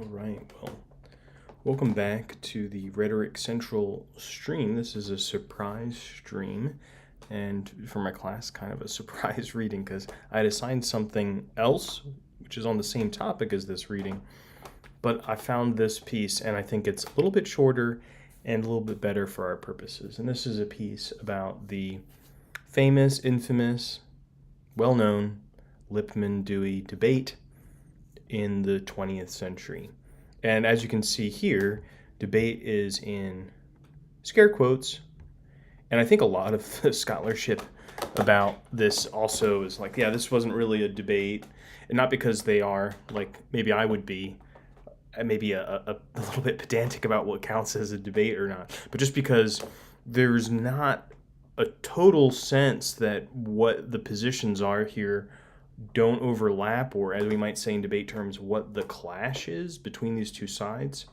All right, well, welcome back to the Rhetoric Central stream. This is a surprise stream, and for my class, kind of a surprise reading because I had assigned something else, which is on the same topic as this reading, but I found this piece, and I think it's a little bit shorter and a little bit better for our purposes. And this is a piece about the famous, infamous, well-known Lippmann-Dewey debate in the 20th century. And as you can see here, debate is in scare quotes. And I think a lot of the scholarship about this also is like, yeah, this wasn't really a debate. And not because they are, like maybe I would be, maybe a little bit pedantic about what counts as a debate or not, but just because there's not a total sense that what the positions are here don't overlap, or as we might say in debate terms, what the clash is between these two sides,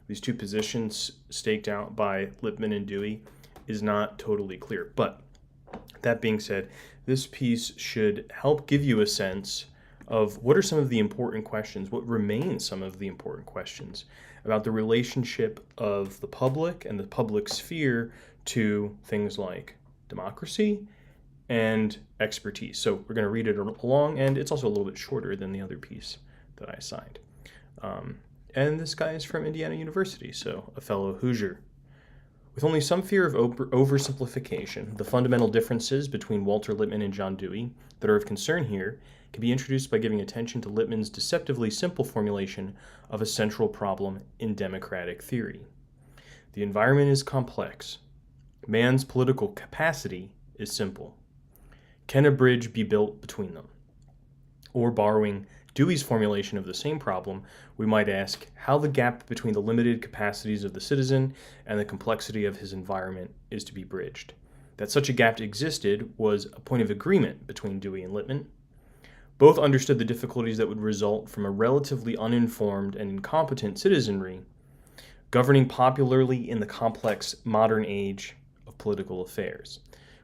these two positions staked out by Lippmann and Dewey, is not totally clear. But that being said, this piece should help give you a sense of what are some of the important questions, what remain some of the important questions about the relationship of the public and the public sphere to things like democracy and expertise. So we're going to read it along, and it's also a little bit shorter than the other piece that I assigned. And this guy is from Indiana University, so a fellow Hoosier. With only some fear of oversimplification, the fundamental differences between Walter Lippmann and John Dewey that are of concern here can be introduced by giving attention to Lippmann's deceptively simple formulation of a central problem in democratic theory. The environment is complex. Man's political capacity is simple. Can a bridge be built between them? Or borrowing Dewey's formulation of the same problem, we might ask how the gap between the limited capacities of the citizen and the complexity of his environment is to be bridged. That such a gap existed was a point of agreement between Dewey and Lippmann. Both understood the difficulties that would result from a relatively uninformed and incompetent citizenry governing popularly in the complex modern age of political affairs.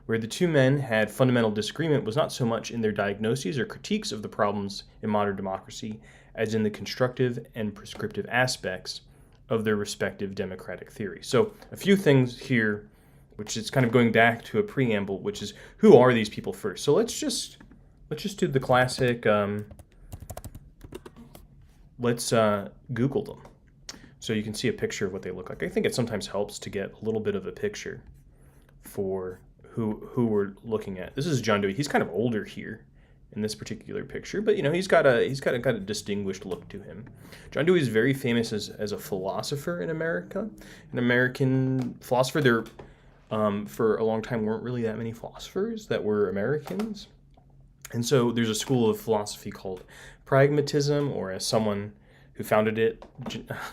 Where the two men had fundamental disagreement was not so much in their diagnoses or critiques of the problems in modern democracy as in the constructive and prescriptive aspects of their respective democratic theories. So a few things here, which is kind of going back to a preamble, which is who are these people first? So let's just do the classic, let's Google them. So you can see a picture of what they look like. I think it sometimes helps to get a little bit of a picture for who we're looking at. This is John Dewey. He's kind of older here in this particular picture, but he's got a distinguished look to him. John Dewey is very famous as a philosopher in America. An American philosopher. There, for a long time, weren't really that many philosophers that were Americans, and so there's a school of philosophy called pragmatism, or as someone who founded it,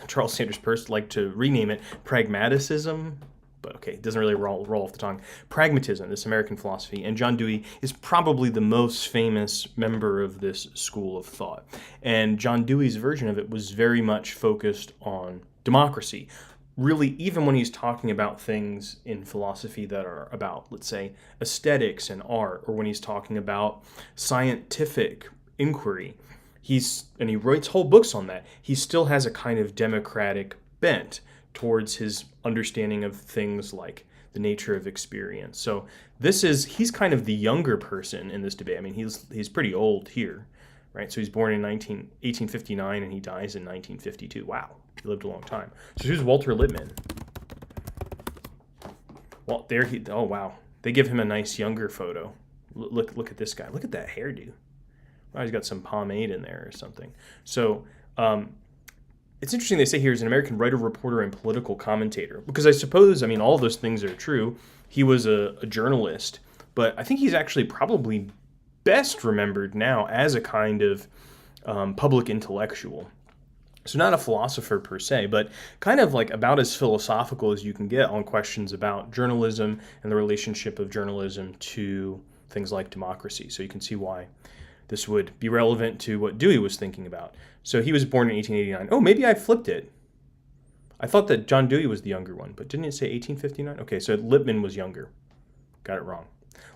Charles Sanders Peirce, liked to rename it pragmaticism. But okay, it doesn't really roll off the tongue. Pragmatism, this American philosophy, and John Dewey is probably the most famous member of this school of thought. And John Dewey's version of it was very much focused on democracy. Really, even when he's talking about things in philosophy that are about, let's say, aesthetics and art, or when he's talking about scientific inquiry, he writes whole books on that. He still has a kind of democratic bent towards his understanding of things like the nature of experience. So he's kind of the younger person in this debate. I mean, he's pretty old here, right? So he's born in 1859 and he dies in 1952. Wow, he lived a long time. So who's Walter Lippmann? Well, oh wow, they give him a nice younger photo. Look at this guy. Look at that hairdo. Wow, he's got some pomade in there or something. So, it's interesting they say here he's an American writer, reporter, and political commentator. Because I suppose, all those things are true. He was a journalist. But I think he's actually probably best remembered now as a kind of public intellectual. So not a philosopher per se, but kind of like about as philosophical as you can get on questions about journalism and the relationship of journalism to things like democracy. So you can see why this would be relevant to what Dewey was thinking about. So he was born in 1889. Oh, maybe I flipped it. I thought that John Dewey was the younger one, but didn't it say 1859? Okay, so Lippmann was younger. Got it wrong.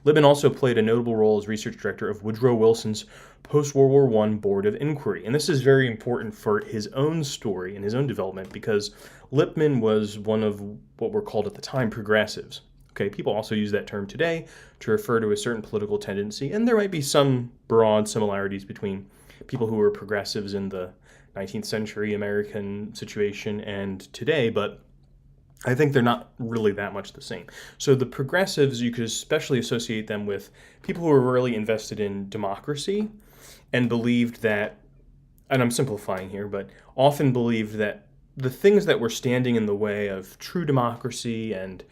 Lippmann also played a notable role as research director of Woodrow Wilson's post-World War I Board of Inquiry. And this is very important for his own story and his own development because Lippmann was one of what were called at the time progressives. Okay, people also use that term today to refer to a certain political tendency, and there might be some broad similarities between people who were progressives in the 19th century American situation and today, but I think they're not really that much the same. So the progressives, you could especially associate them with people who were really invested in democracy and believed that, and I'm simplifying here, but often believed that the things that were standing in the way of true democracy and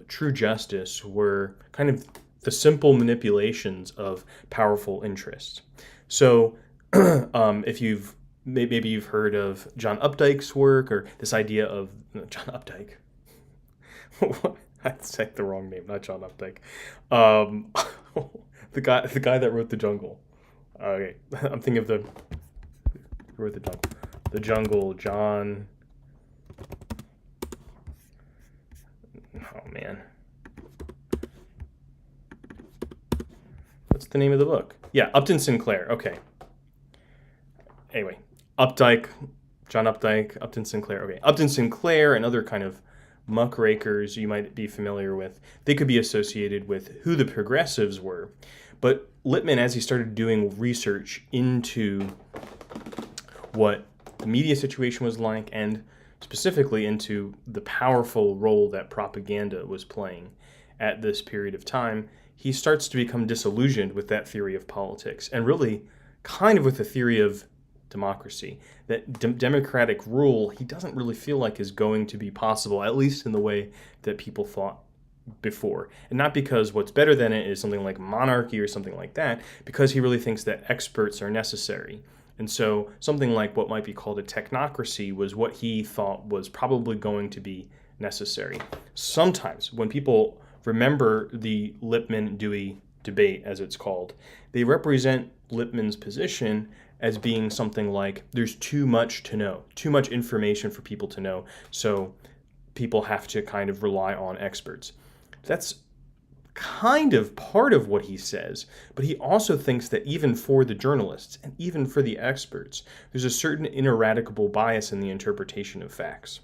true justice were kind of the simple manipulations of powerful interests. So if maybe you've heard of John Updike's work, or this idea of John Updike. I said the wrong name, not John Updike. The guy that wrote The Jungle. Okay, I'm thinking of who wrote The Jungle. The Jungle, John. Oh man, what's the name of the book? Yeah, Upton Sinclair. Okay. Anyway, Updike, John Updike, Upton Sinclair. Okay, Upton Sinclair and other kind of muckrakers you might be familiar with, they could be associated with who the progressives were. But Lippmann, as he started doing research into what the media situation was like, and specifically into the powerful role that propaganda was playing at this period of time, he starts to become disillusioned with that theory of politics, and really kind of with the theory of democracy. That democratic rule, he doesn't really feel like is going to be possible, at least in the way that people thought before. And not because what's better than it is something like monarchy or something like that, because he really thinks that experts are necessary. And so something like what might be called a technocracy was what he thought was probably going to be necessary. Sometimes when people remember the Lippmann-Dewey debate, as it's called, they represent Lippmann's position as being something like there's too much to know, too much information for people to know, so people have to kind of rely on experts. That's kind of part of what he says, but he also thinks that even for the journalists and even for the experts, there's a certain ineradicable bias in the interpretation of facts,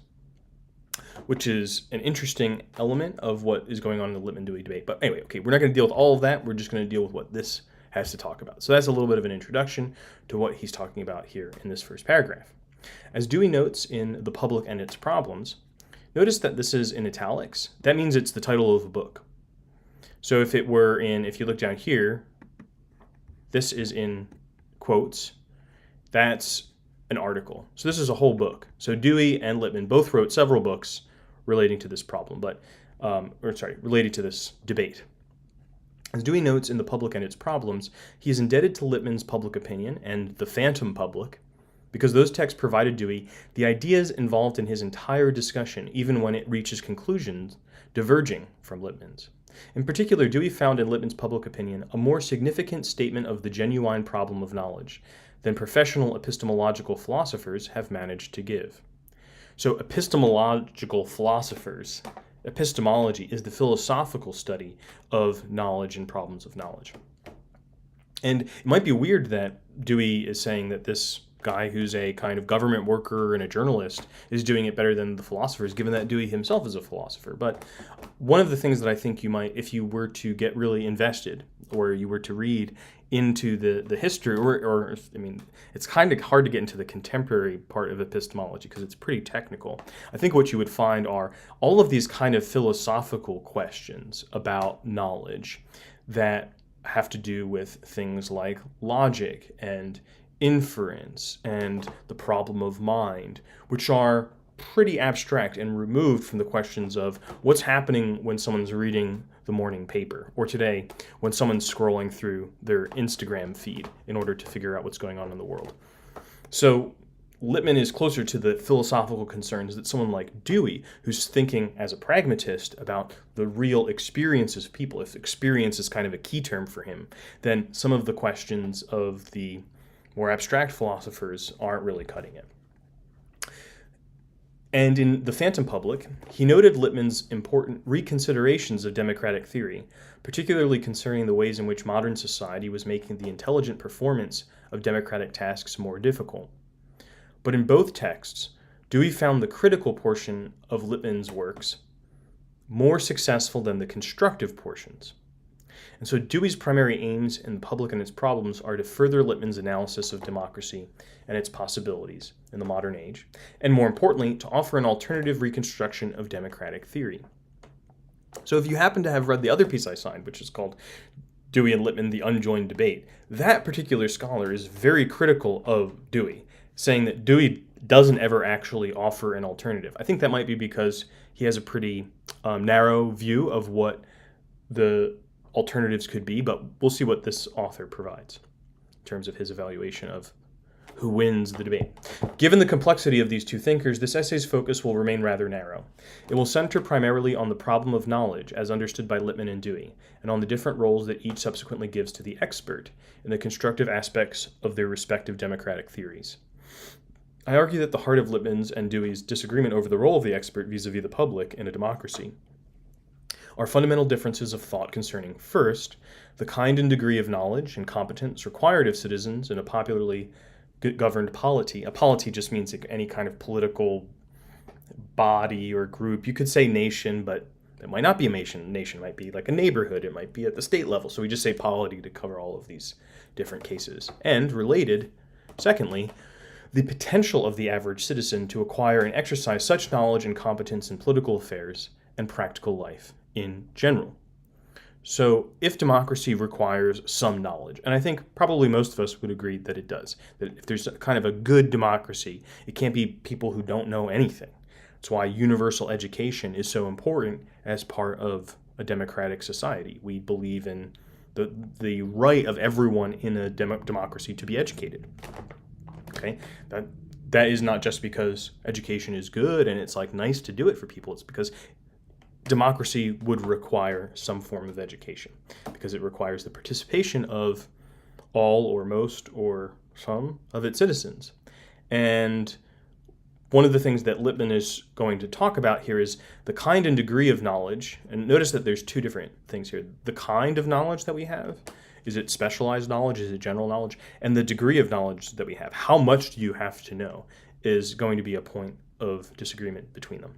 which is an interesting element of what is going on in the Lippmann-Dewey debate. But anyway, okay, we're not going to deal with all of that. We're just going to deal with what this has to talk about. So that's a little bit of an introduction to what he's talking about here in this first paragraph. As Dewey notes in The Public and Its Problems, notice that this is in italics. That means it's the title of a book. So if you look down here, this is in quotes, that's an article. So this is a whole book. So Dewey and Lippmann both wrote several books relating to this problem, related to this debate. As Dewey notes in The Public and Its Problems, he is indebted to Lippmann's Public Opinion and The Phantom Public because those texts provided Dewey the ideas involved in his entire discussion, even when it reaches conclusions diverging from Lippmann's. In particular, Dewey found in Lippmann's Public Opinion a more significant statement of the genuine problem of knowledge than professional epistemological philosophers have managed to give. So epistemological philosophers, epistemology is the philosophical study of knowledge and problems of knowledge. And it might be weird that Dewey is saying that this guy who's a kind of government worker and a journalist is doing it better than the philosophers, given that Dewey himself is a philosopher. But one of the things that I think you might, if you were to get really invested, or you were to read into the history, it's kind of hard to get into the contemporary part of epistemology because it's pretty technical. I think what you would find are all of these kind of philosophical questions about knowledge that have to do with things like logic and inference and the problem of mind, which are pretty abstract and removed from the questions of what's happening when someone's reading the morning paper, or today when someone's scrolling through their Instagram feed in order to figure out what's going on in the world. So Lippmann is closer to the philosophical concerns that someone like Dewey, who's thinking as a pragmatist about the real experiences of people, if experience is kind of a key term for him, then some of the questions of the more abstract philosophers aren't really cutting it. And in The Phantom Public, he noted Lippmann's important reconsiderations of democratic theory, particularly concerning the ways in which modern society was making the intelligent performance of democratic tasks more difficult. But in both texts, Dewey found the critical portion of Lippmann's works more successful than the constructive portions. And so Dewey's primary aims in The Public and its Problems are to further Lippmann's analysis of democracy and its possibilities in the modern age, and more importantly, to offer an alternative reconstruction of democratic theory. So if you happen to have read the other piece I signed, which is called Dewey and Lippmann, The Unjoined Debate, that particular scholar is very critical of Dewey, saying that Dewey doesn't ever actually offer an alternative. I think that might be because he has a pretty narrow view of what the alternatives could be, but we'll see what this author provides in terms of his evaluation of who wins the debate. Given the complexity of these two thinkers, this essay's focus will remain rather narrow. It will center primarily on the problem of knowledge as understood by Lippmann and Dewey, and on the different roles that each subsequently gives to the expert in the constructive aspects of their respective democratic theories. I argue that the heart of Lippmann's and Dewey's disagreement over the role of the expert vis-a-vis the public in a democracy are fundamental differences of thought concerning, first, the kind and degree of knowledge and competence required of citizens in a popularly governed polity. A polity just means any kind of political body or group. You could say nation, but it might not be a nation. Nation might be like a neighborhood. It might be at the state level. So we just say polity to cover all of these different cases. And related, secondly, the potential of the average citizen to acquire and exercise such knowledge and competence in political affairs and practical life in general. So if democracy requires some knowledge, and I think probably most of us would agree that it does, that if there's kind of a good democracy, it can't be people who don't know anything. That's why universal education is so important as part of a democratic society. We believe in the right of everyone in a democracy to be educated. Okay, that is not just because education is good and it's like nice to do it for people. It's because democracy would require some form of education because it requires the participation of all or most or some of its citizens. And one of the things that Lippmann is going to talk about here is the kind and degree of knowledge. And notice that there's two different things here. The kind of knowledge that we have, is it specialized knowledge? Is it general knowledge? And the degree of knowledge that we have, how much do you have to know, is going to be a point of disagreement between them.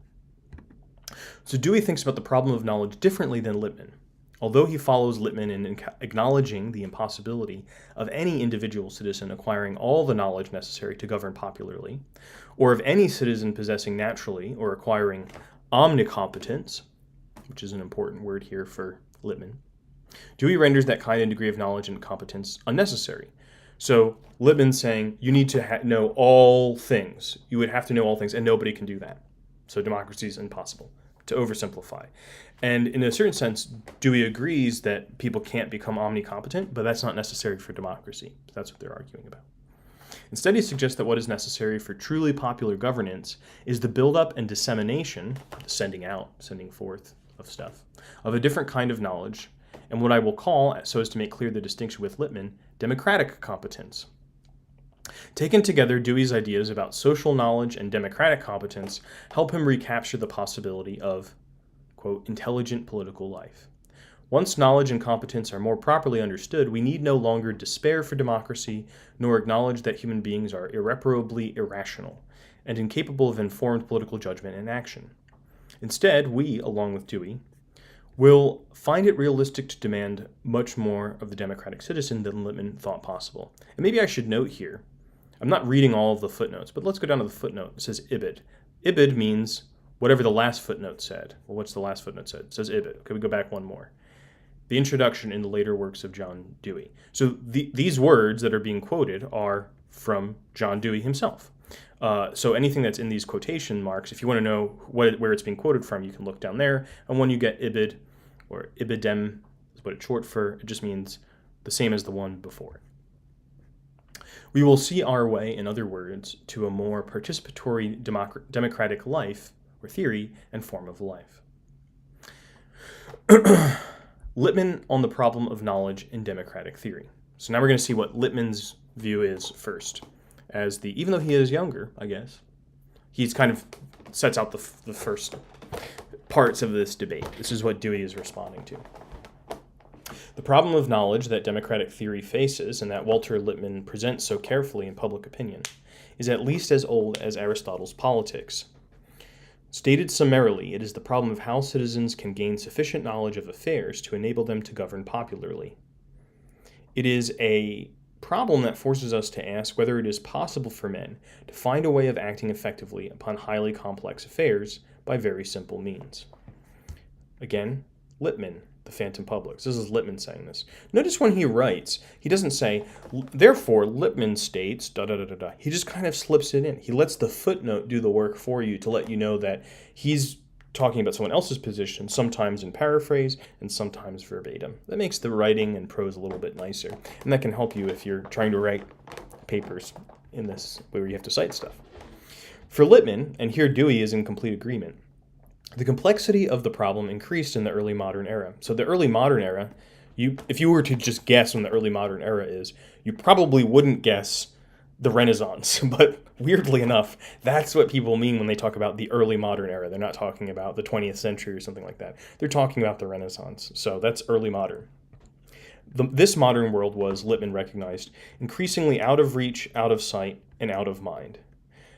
So Dewey thinks about the problem of knowledge differently than Lippmann. Although he follows Lippmann in acknowledging the impossibility of any individual citizen acquiring all the knowledge necessary to govern popularly, or of any citizen possessing naturally or acquiring omnicompetence, which is an important word here for Lippmann, Dewey renders that kind and degree of knowledge and competence unnecessary. So Lippmann's saying you need to know all things. You would have to know all things, and nobody can do that. So democracy is impossible, to oversimplify. And in a certain sense, Dewey agrees that people can't become omnicompetent, but that's not necessary for democracy. That's what they're arguing about. Instead, he suggests that what is necessary for truly popular governance is the buildup and dissemination, the sending out, sending forth of stuff, of a different kind of knowledge, and what I will call, so as to make clear the distinction with Lippmann, democratic competence. Taken together, Dewey's ideas about social knowledge and democratic competence help him recapture the possibility of, quote, intelligent political life. Once knowledge and competence are more properly understood, we need no longer despair for democracy, nor acknowledge that human beings are irreparably irrational and incapable of informed political judgment and action. Instead, we, along with Dewey, will find it realistic to demand much more of the democratic citizen than Lippmann thought possible. And maybe I should note here, I'm not reading all of the footnotes, but let's go down to the footnote. It says ibid. Ibid means whatever the last footnote said. Well, what's the last footnote said? It says ibid. Okay, we go back one more. The introduction in the later works of John Dewey. So these words that are being quoted are from John Dewey himself. So anything that's in these quotation marks, if you want to know where it's being quoted from, you can look down there. And when you get ibid, or ibidem is what it's short for, it just means the same as the one before. We will see our way, in other words, to a more participatory democratic life, or theory, and form of life. Lippmann on the problem of knowledge in democratic theory. So now we're going to see what Lippmann's view is first. Even though he is younger, I guess, he's kind of sets out the first parts of this debate. This is what Dewey is responding to. The problem of knowledge that democratic theory faces, and that Walter Lippmann presents so carefully in Public Opinion, is at least as old as Aristotle's Politics. Stated summarily, it is the problem of how citizens can gain sufficient knowledge of affairs to enable them to govern popularly. It is a problem that forces us to ask whether it is possible for men to find a way of acting effectively upon highly complex affairs by very simple means. Again, Lippmann, The Phantom Publics. This is Lippmann saying this. Notice when he writes, he doesn't say, therefore Lippmann states, da-da-da-da-da. He just kind of slips it in. He lets the footnote do the work for you to let you know that he's talking about someone else's position, sometimes in paraphrase and sometimes verbatim. That makes the writing and prose a little bit nicer. And that can help you if you're trying to write papers in this where you have to cite stuff. For Lippmann, and here Dewey is in complete agreement, the complexity of the problem increased in the early modern era. So the early modern era, if you were to just guess when the early modern era is, you probably wouldn't guess the Renaissance. But weirdly enough, that's what people mean when they talk about the early modern era. They're not talking about the 20th century or something like that. They're talking about the Renaissance. So that's early modern. This modern world was, Lippmann recognized, increasingly out of reach, out of sight, and out of mind.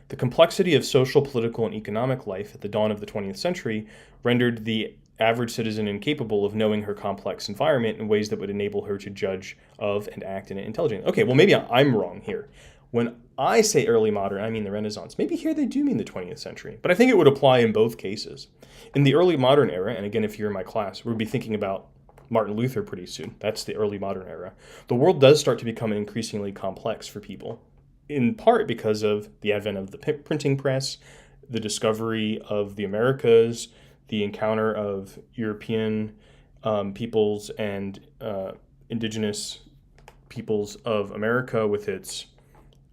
The complexity of social, political, and economic life at the dawn of the 20th century rendered the average citizen incapable of knowing her complex environment in ways that would enable her to judge of and act in it intelligently. Okay, well, maybe I'm wrong here. When I say early modern, I mean the Renaissance. Maybe here they do mean the 20th century, but I think it would apply in both cases. In the early modern era, and again, if you're in my class, we'll be thinking about Martin Luther pretty soon. That's the early modern era. The world does start to become increasingly complex for people, in part because of the advent of the printing press, the discovery of the Americas, the encounter of European peoples and indigenous peoples of America with its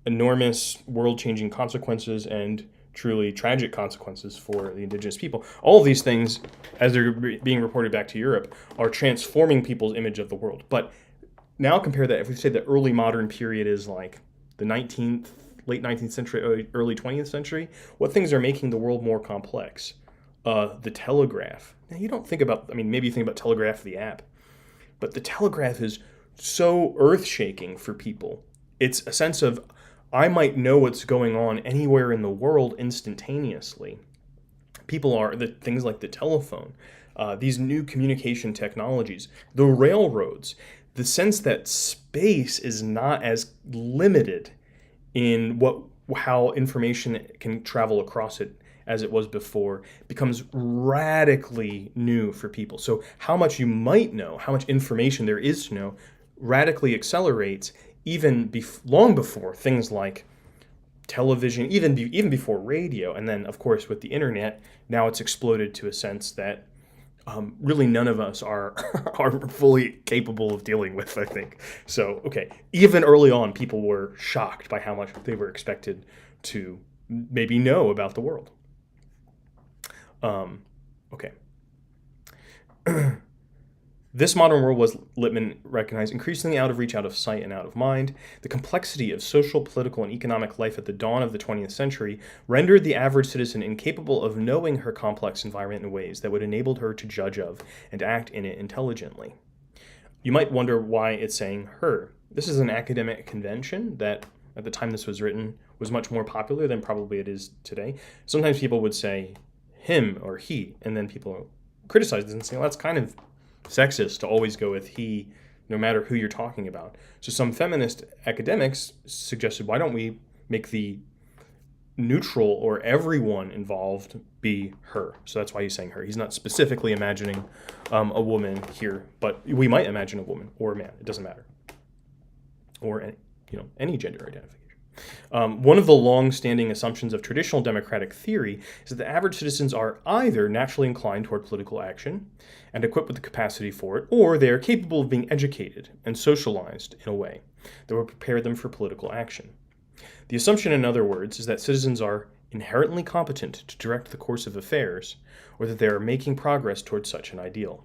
enormous world-changing consequences and truly tragic consequences for the indigenous people. All of these things, as they're being reported back to Europe, are transforming people's image of the world. But now compare that, if we say the early modern period is like the late 19th century, early 20th century, what things are making the world more complex? The telegraph. Now, you don't think about, maybe you think about Telegraph the app, but the telegraph is so earth-shaking for people. It's a sense of, I might know what's going on anywhere in the world instantaneously. Things like the telephone, these new communication technologies, the railroads, the sense that space is not as limited in how information can travel across it as it was before becomes radically new for people. So how much you might know, how much information there is to know, radically accelerates even long before things like television, even before radio. And then, of course, with the internet, now it's exploded to a sense that really none of us are fully capable of dealing with, I think. So, okay, even early on, people were shocked by how much they were expected to maybe know about the world. Okay. This modern world was, Lippmann recognized, increasingly out of reach, out of sight, and out of mind. The complexity of social, political, and economic life at the dawn of the 20th century rendered the average citizen incapable of knowing her complex environment in ways that would enable her to judge of and act in it intelligently. You might wonder why it's saying her. This is an academic convention that, at the time this was written, was much more popular than probably it is today. Sometimes people would say him or he, and then people criticize this and say, well, that's kind of sexist to always go with he, no matter who you're talking about. So some feminist academics suggested, why don't we make the neutral or everyone involved be her? So that's why he's saying her. He's not specifically imagining a woman here, but we might imagine a woman or a man. It doesn't matter. Or any gender identification. One of the long-standing assumptions of traditional democratic theory is that the average citizens are either naturally inclined toward political action and equipped with the capacity for it, or they are capable of being educated and socialized in a way that will prepare them for political action. The assumption, in other words, is that citizens are inherently competent to direct the course of affairs, or that they are making progress towards such an ideal.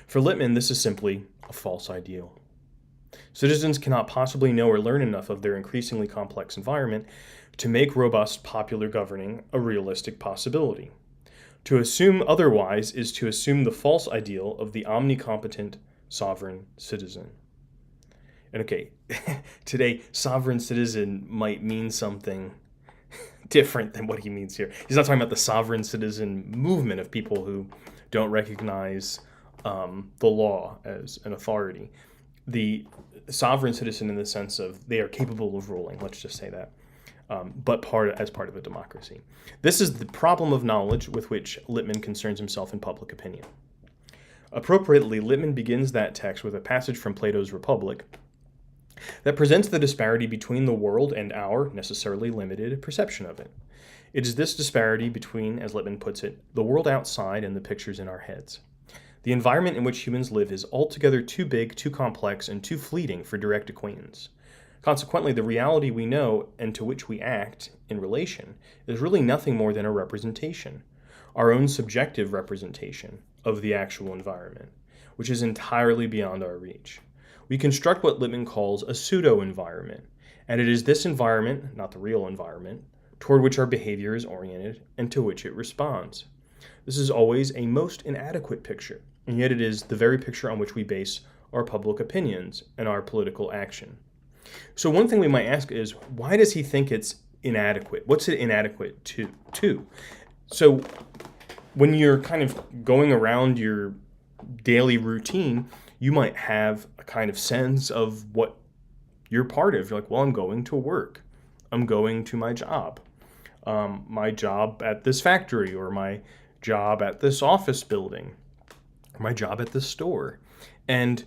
For Lippmann, this is simply a false ideal. Citizens cannot possibly know or learn enough of their increasingly complex environment to make robust popular governing a realistic possibility. To assume otherwise is to assume the false ideal of the omnicompetent sovereign citizen. And okay, today, sovereign citizen might mean something different than what he means here. He's not talking about the sovereign citizen movement of people who don't recognize the law as an authority. The sovereign citizen in the sense of they are capable of ruling, let's just say that, but as part of a democracy. This is the problem of knowledge with which Lippmann concerns himself in public opinion. Appropriately, Lippmann begins that text with a passage from Plato's Republic that presents the disparity between the world and our, necessarily limited, perception of it. It is this disparity between, as Lippmann puts it, the world outside and the pictures in our heads. The environment in which humans live is altogether too big, too complex, and too fleeting for direct acquaintance. Consequently, the reality we know and to which we act in relation is really nothing more than a representation, our own subjective representation of the actual environment, which is entirely beyond our reach. We construct what Lippmann calls a pseudo-environment, and it is this environment, not the real environment, toward which our behavior is oriented and to which it responds. This is always a most inadequate picture, and yet it is the very picture on which we base our public opinions and our political action. So one thing we might ask is, why does he think it's inadequate? What's it inadequate to? So when you're kind of going around your daily routine, you might have a kind of sense of what you're part of. You're like, well, I'm going to work. I'm going to my job at this factory, or my job at this office building, or my job at this store. And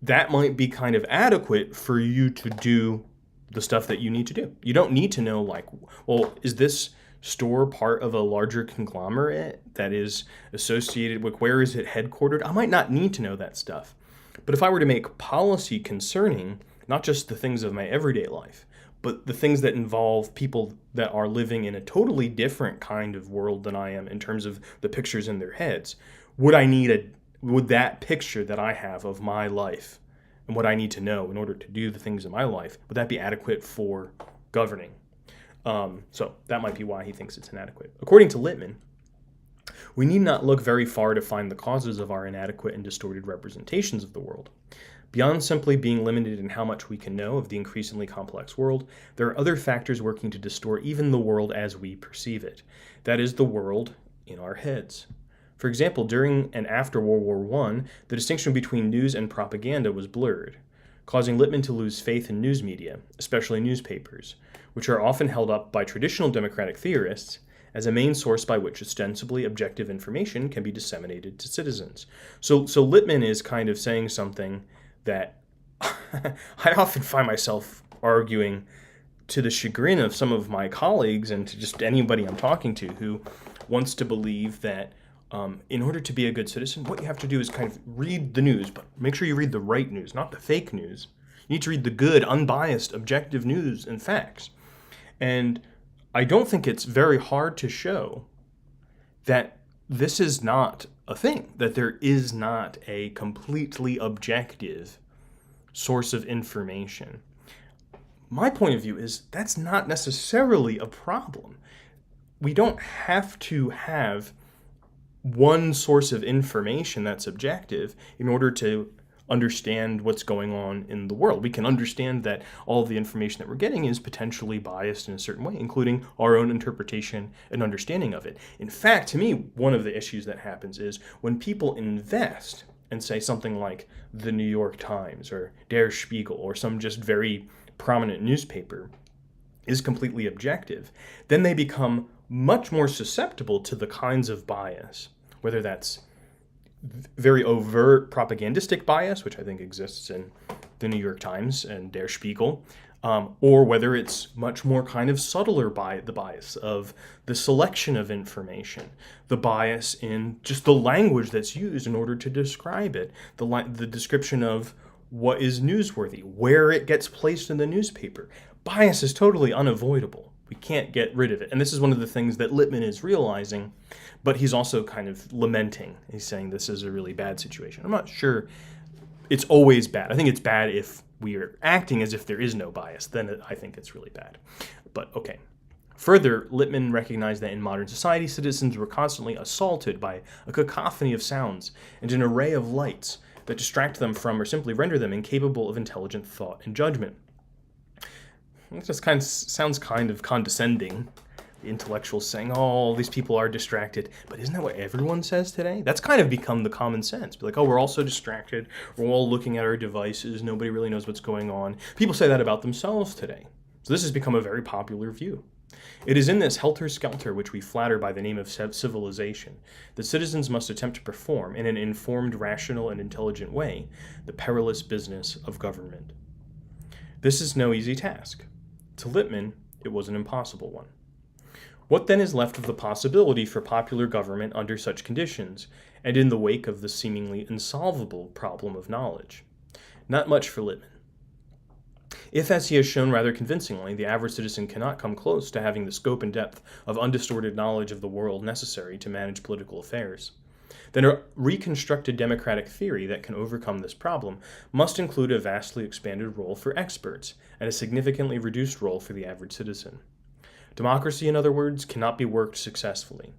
that might be kind of adequate for you to do the stuff that you need to do. You don't need to know, like, well, is this store part of a larger conglomerate that is associated with, where is it headquartered? I might not need to know that stuff. But if I were to make policy concerning not just the things of my everyday life, but the things that involve people that are living in a totally different kind of world than I am in terms of the pictures in their heads, would that picture that I have of my life and what I need to know in order to do the things in my life, would that be adequate for governing? So that might be why he thinks it's inadequate. According to Lippmann, we need not look very far to find the causes of our inadequate and distorted representations of the world. Beyond simply being limited in how much we can know of the increasingly complex world, there are other factors working to distort even the world as we perceive it. That is, the world in our heads. For example, during and after World War I, the distinction between news and propaganda was blurred, causing Lippmann to lose faith in news media, especially newspapers, which are often held up by traditional democratic theorists as a main source by which ostensibly objective information can be disseminated to citizens. So Lippmann is kind of saying something that I often find myself arguing to the chagrin of some of my colleagues and to just anybody I'm talking to who wants to believe that in order to be a good citizen, what you have to do is kind of read the news, but make sure you read the right news, not the fake news. You need to read the good, unbiased, objective news and facts. And I don't think it's very hard to show that this is not a thing, that there is not a completely objective source of information. My point of view is that's not necessarily a problem. We don't have to have one source of information that's objective in order to understand what's going on in the world. We can understand that all of the information that we're getting is potentially biased in a certain way, including our own interpretation and understanding of it. In fact, to me, one of the issues that happens is when people invest and say something like the New York Times or Der Spiegel or some just very prominent newspaper is completely objective, then they become much more susceptible to the kinds of bias, whether that's very overt propagandistic bias, which I think exists in the New York Times and Der Spiegel, or whether it's much more kind of subtler the bias of the selection of information, the bias in just the language that's used in order to describe it, the description of what is newsworthy, where it gets placed in the newspaper. Bias is totally unavoidable. We can't get rid of it. And this is one of the things that Lippmann is realizing, but he's also kind of lamenting. He's saying this is a really bad situation. I'm not sure it's always bad. I think it's bad if we are acting as if there is no bias. Then I think it's really bad. But okay. Further, Lippmann recognized that in modern society, citizens were constantly assaulted by a cacophony of sounds and an array of lights that distract them from or simply render them incapable of intelligent thought and judgment. It just sounds kind of condescending. The intellectuals saying, oh, these people are distracted. But isn't that what everyone says today? That's kind of become the common sense. Be like, oh, we're all so distracted. We're all looking at our devices. Nobody really knows what's going on. People say that about themselves today. So this has become a very popular view. It is in this helter-skelter which we flatter by the name of civilization that citizens must attempt to perform, in an informed, rational, and intelligent way, the perilous business of government. This is no easy task. To Lippmann, it was an impossible one. What then is left of the possibility for popular government under such conditions, and in the wake of the seemingly insolvable problem of knowledge? Not much for Lippmann. If, as he has shown rather convincingly, the average citizen cannot come close to having the scope and depth of undistorted knowledge of the world necessary to manage political affairs, then a reconstructed democratic theory that can overcome this problem must include a vastly expanded role for experts and a significantly reduced role for the average citizen. Democracy, in other words, cannot be worked successfully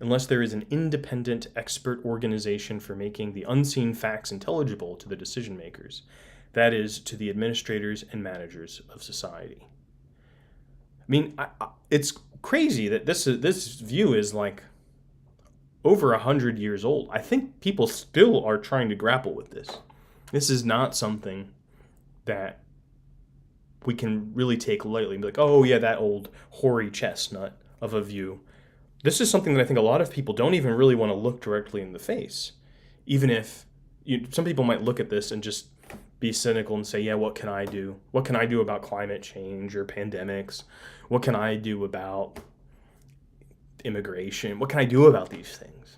unless there is an independent expert organization for making the unseen facts intelligible to the decision makers, that is, to the administrators and managers of society. I mean, it's crazy that this view is like over 100 years old. I think people still are trying to grapple with this. This is not something that we can really take lightly and be like, oh yeah, that old hoary chestnut of a view. This is something that I think a lot of people don't even really want to look directly in the face. Even if some people might look at this and just be cynical and say, yeah, what can I do? What can I do about climate change or pandemics? What can I do about immigration? What can I do about these things?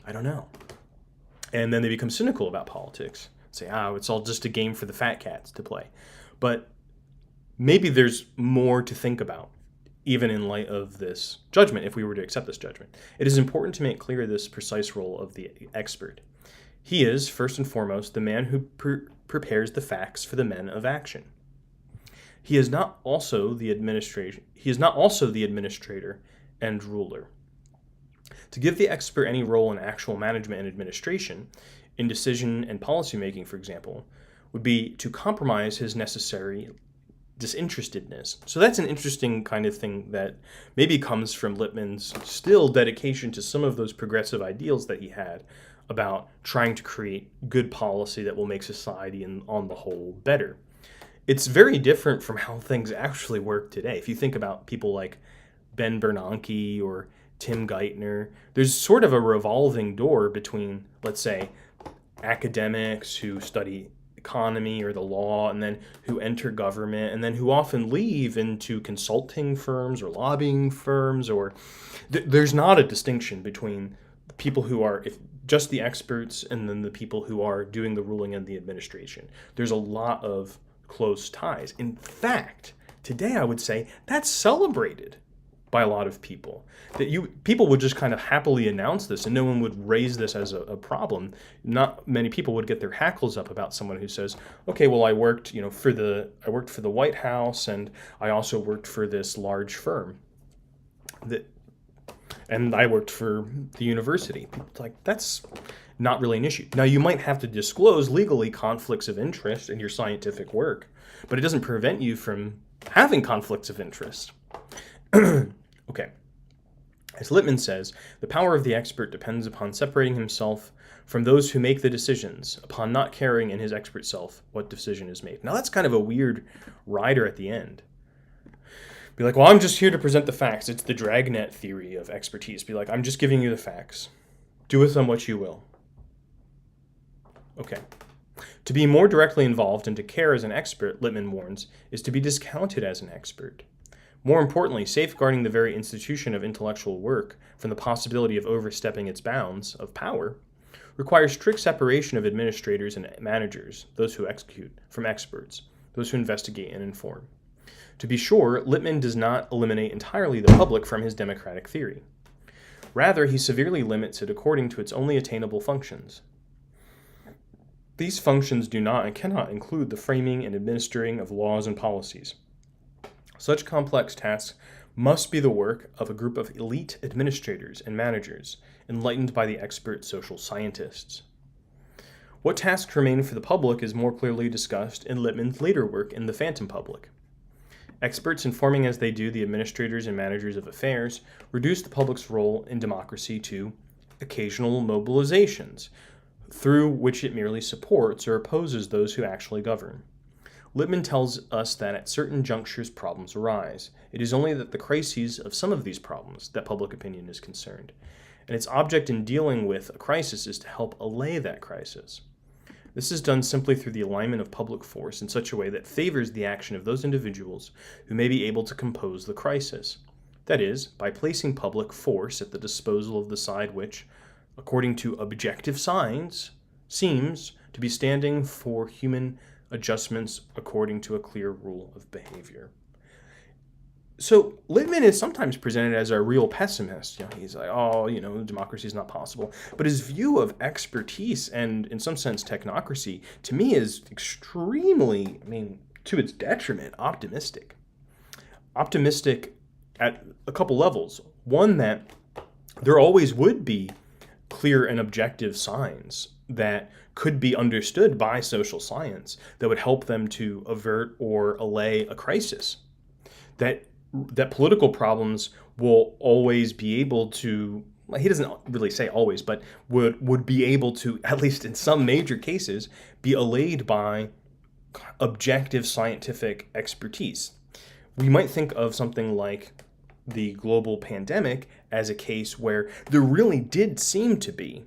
I don't know. And then they become cynical about politics. Say, it's all just a game for the fat cats to play. But maybe there's more to think about, even in light of this judgment, if we were to accept this judgment. It is important to make clear this precise role of the expert. He is, first and foremost, the man who prepares the facts for the men of action. He is not also the administrator and ruler. To give the expert any role in actual management and administration, in decision and policy making, for example, would be to compromise his necessary disinterestedness. So that's an interesting kind of thing that maybe comes from Lippmann's still dedication to some of those progressive ideals that he had about trying to create good policy that will make society and on the whole better. It's very different from how things actually work today. If you think about people like Ben Bernanke or Tim Geithner, there's sort of a revolving door between, let's say, academics who study economy or the law and then who enter government and then who often leave into consulting firms or lobbying firms, or there's not a distinction between people who are just the experts and then the people who are doing the ruling and the administration. There's a lot of close ties. In fact, today I would say that's celebrated by a lot of people. People would just kind of happily announce this and no one would raise this as a problem. Not many people would get their hackles up about someone who says, okay, well I worked for the White House and I also worked for this large firm. And I worked for the university. It's like, that's not really an issue. Now, you might have to disclose legally conflicts of interest in your scientific work, but it doesn't prevent you from having conflicts of interest. Okay. As Lippmann says, the power of the expert depends upon separating himself from those who make the decisions, upon not caring in his expert self what decision is made. Now, that's kind of a weird rider at the end. Be like, well, I'm just here to present the facts. It's the dragnet theory of expertise. Be like, I'm just giving you the facts. Do with them what you will. Okay. To be more directly involved and to care as an expert, Lippmann warns, is to be discounted as an expert. More importantly, safeguarding the very institution of intellectual work from the possibility of overstepping its bounds of power requires strict separation of administrators and managers, those who execute, from experts, those who investigate and inform. To be sure, Lippmann does not eliminate entirely the public from his democratic theory. Rather, he severely limits it according to its only attainable functions. These functions do not and cannot include the framing and administering of laws and policies. Such complex tasks must be the work of a group of elite administrators and managers, enlightened by the expert social scientists. What tasks remain for the public is more clearly discussed in Lippmann's later work in The Phantom Public. Experts informing as they do the administrators and managers of affairs reduce the public's role in democracy to occasional mobilizations, through which it merely supports or opposes those who actually govern. Lippmann tells us that at certain junctures problems arise. It is only at the crises of some of these problems that public opinion is concerned, and its object in dealing with a crisis is to help allay that crisis. This is done simply through the alignment of public force in such a way that favors the action of those individuals who may be able to compose the crisis. That is, by placing public force at the disposal of the side which, according to objective signs, seems to be standing for human adjustments according to a clear rule of behavior. So Lippmann is sometimes presented as a real pessimist. He's like, democracy is not possible. But his view of expertise and, in some sense, technocracy, to me is extremely, to its detriment, optimistic. Optimistic at a couple levels. One, that there always would be clear and objective signs that could be understood by social science that would help them to avert or allay a crisis. That political problems will always be able to, he doesn't really say always, but would be able to, at least in some major cases, be allayed by objective scientific expertise. We might think of something like the global pandemic as a case where there really did seem to be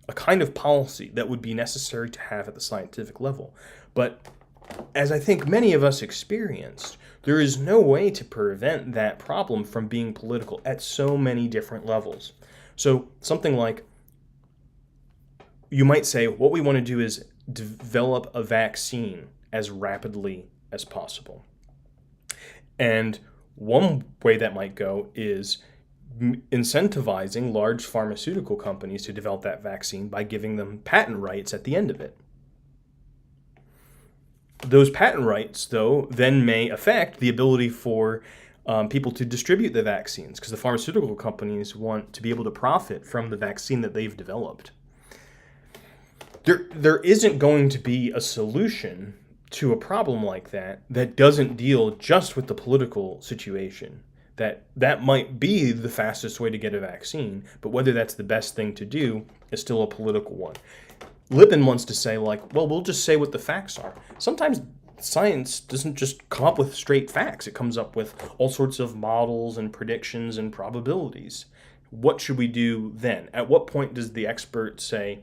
a kind of policy that would be necessary to have at the scientific level. But as I think many of us experienced, there is no way to prevent that problem from being political at so many different levels. So something like, you might say, what we want to do is develop a vaccine as rapidly as possible. And one way that might go is incentivizing large pharmaceutical companies to develop that vaccine by giving them patent rights at the end of it. Those patent rights, though, then may affect the ability for people to distribute the vaccines, because the pharmaceutical companies want to be able to profit from the vaccine that they've developed. There isn't going to be a solution to a problem like that doesn't deal just with the political situation. That might be the fastest way to get a vaccine, but whether that's the best thing to do is still a political one. Lippmann wants to say, we'll just say what the facts are. Sometimes science doesn't just come up with straight facts. It comes up with all sorts of models and predictions and probabilities. What should we do then? At what point does the expert say,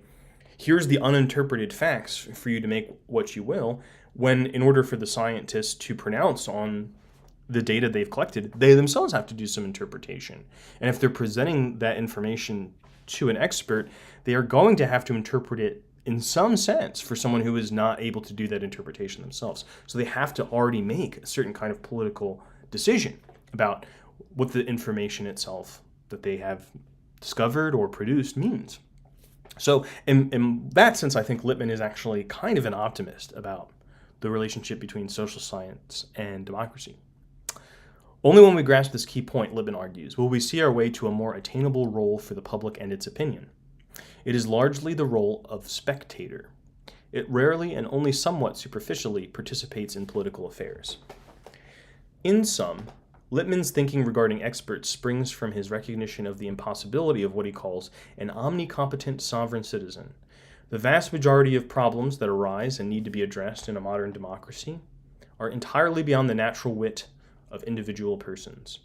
here's the uninterpreted facts for you to make what you will, when in order for the scientists to pronounce on the data they've collected, they themselves have to do some interpretation. And if they're presenting that information to an expert, they are going to have to interpret it in some sense for someone who is not able to do that interpretation themselves. So they have to already make a certain kind of political decision about what the information itself that they have discovered or produced means. So in that sense, I think Lippmann is actually kind of an optimist about the relationship between social science and democracy. Only when we grasp this key point, Lippmann argues, will we see our way to a more attainable role for the public and its opinion. It is largely the role of spectator. It rarely and only somewhat superficially participates in political affairs. In sum, Lippmann's thinking regarding experts springs from his recognition of the impossibility of what he calls an omnicompetent sovereign citizen. The vast majority of problems that arise and need to be addressed in a modern democracy are entirely beyond the natural wit of individual persons.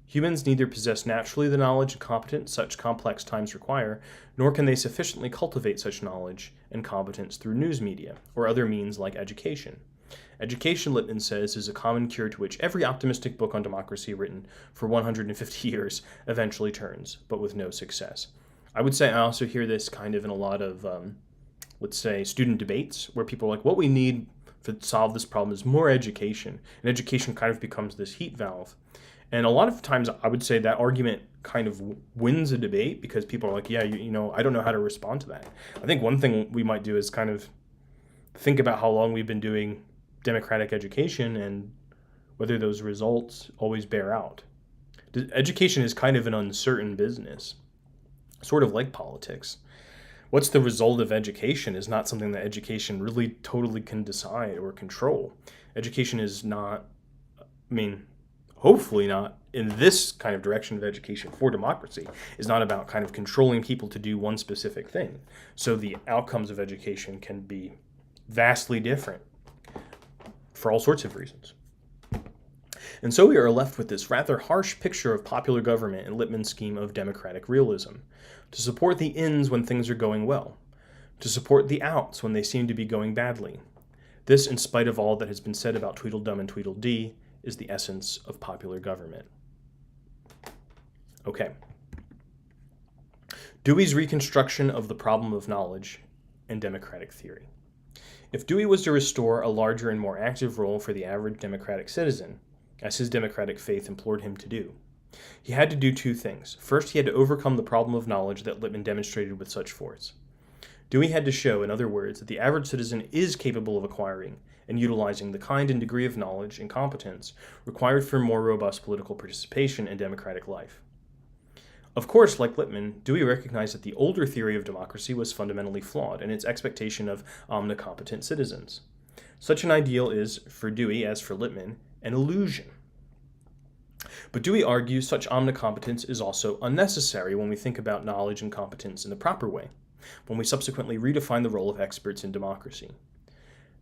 Humans neither possess naturally the knowledge and competence such complex times require, nor can they sufficiently cultivate such knowledge and competence through news media or other means like education. Education, Lippmann says, is a common cure to which every optimistic book on democracy written for 150 years eventually turns, but with no success. I would say I also hear this kind of in a lot of, let's say, student debates, where people are like, what we need to solve this problem is more education. And education kind of becomes this heat valve. And a lot of times I would say that argument kind of wins a debate because people are like, yeah, I don't know how to respond to that. I think one thing we might do is kind of think about how long we've been doing democratic education and whether those results always bear out. Education is kind of an uncertain business, sort of like politics. What's the result of education is not something that education really totally can decide or control. Education is not, hopefully not in this kind of direction of education for democracy, is not about kind of controlling people to do one specific thing. So the outcomes of education can be vastly different for all sorts of reasons. And so we are left with this rather harsh picture of popular government in Lippmann's scheme of democratic realism, to support the ins when things are going well, to support the outs when they seem to be going badly. This, in spite of all that has been said about Tweedledum and Tweedledee, is the essence of popular government. Okay. Dewey's reconstruction of the problem of knowledge and democratic theory. If Dewey was to restore a larger and more active role for the average democratic citizen, as his democratic faith implored him to do, he had to do two things. First, he had to overcome the problem of knowledge that Lippmann demonstrated with such force. Dewey had to show, in other words, that the average citizen is capable of acquiring and utilizing the kind and degree of knowledge and competence required for more robust political participation in democratic life. Of course, like Lippmann, Dewey recognized that the older theory of democracy was fundamentally flawed in its expectation of omnicompetent citizens. Such an ideal is, for Dewey as for Lippmann, an illusion. But Dewey argues such omnicompetence is also unnecessary when we think about knowledge and competence in the proper way, when we subsequently redefine the role of experts in democracy.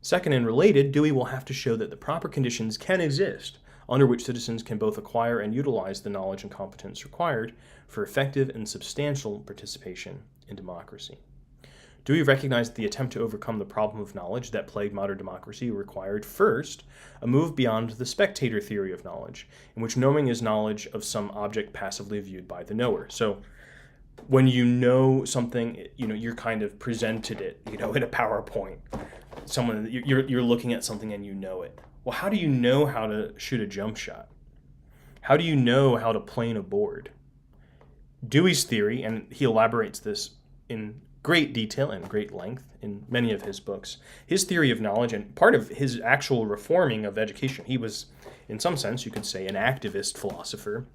Second and related, Dewey will have to show that the proper conditions can exist under which citizens can both acquire and utilize the knowledge and competence required for effective and substantial participation in democracy. Dewey recognized that the attempt to overcome the problem of knowledge that plagued modern democracy required, first, a move beyond the spectator theory of knowledge, in which knowing is knowledge of some object passively viewed by the knower. So when you know something, you're kind of presented it, in a PowerPoint. You're looking at something and you know it. Well, how do you know how to shoot a jump shot? How do you know how to plane a board? Dewey's theory, and he elaborates this in great detail and great length in many of his books, his theory of knowledge and part of his actual reforming of education. He was, in some sense, you could say, an activist philosopher,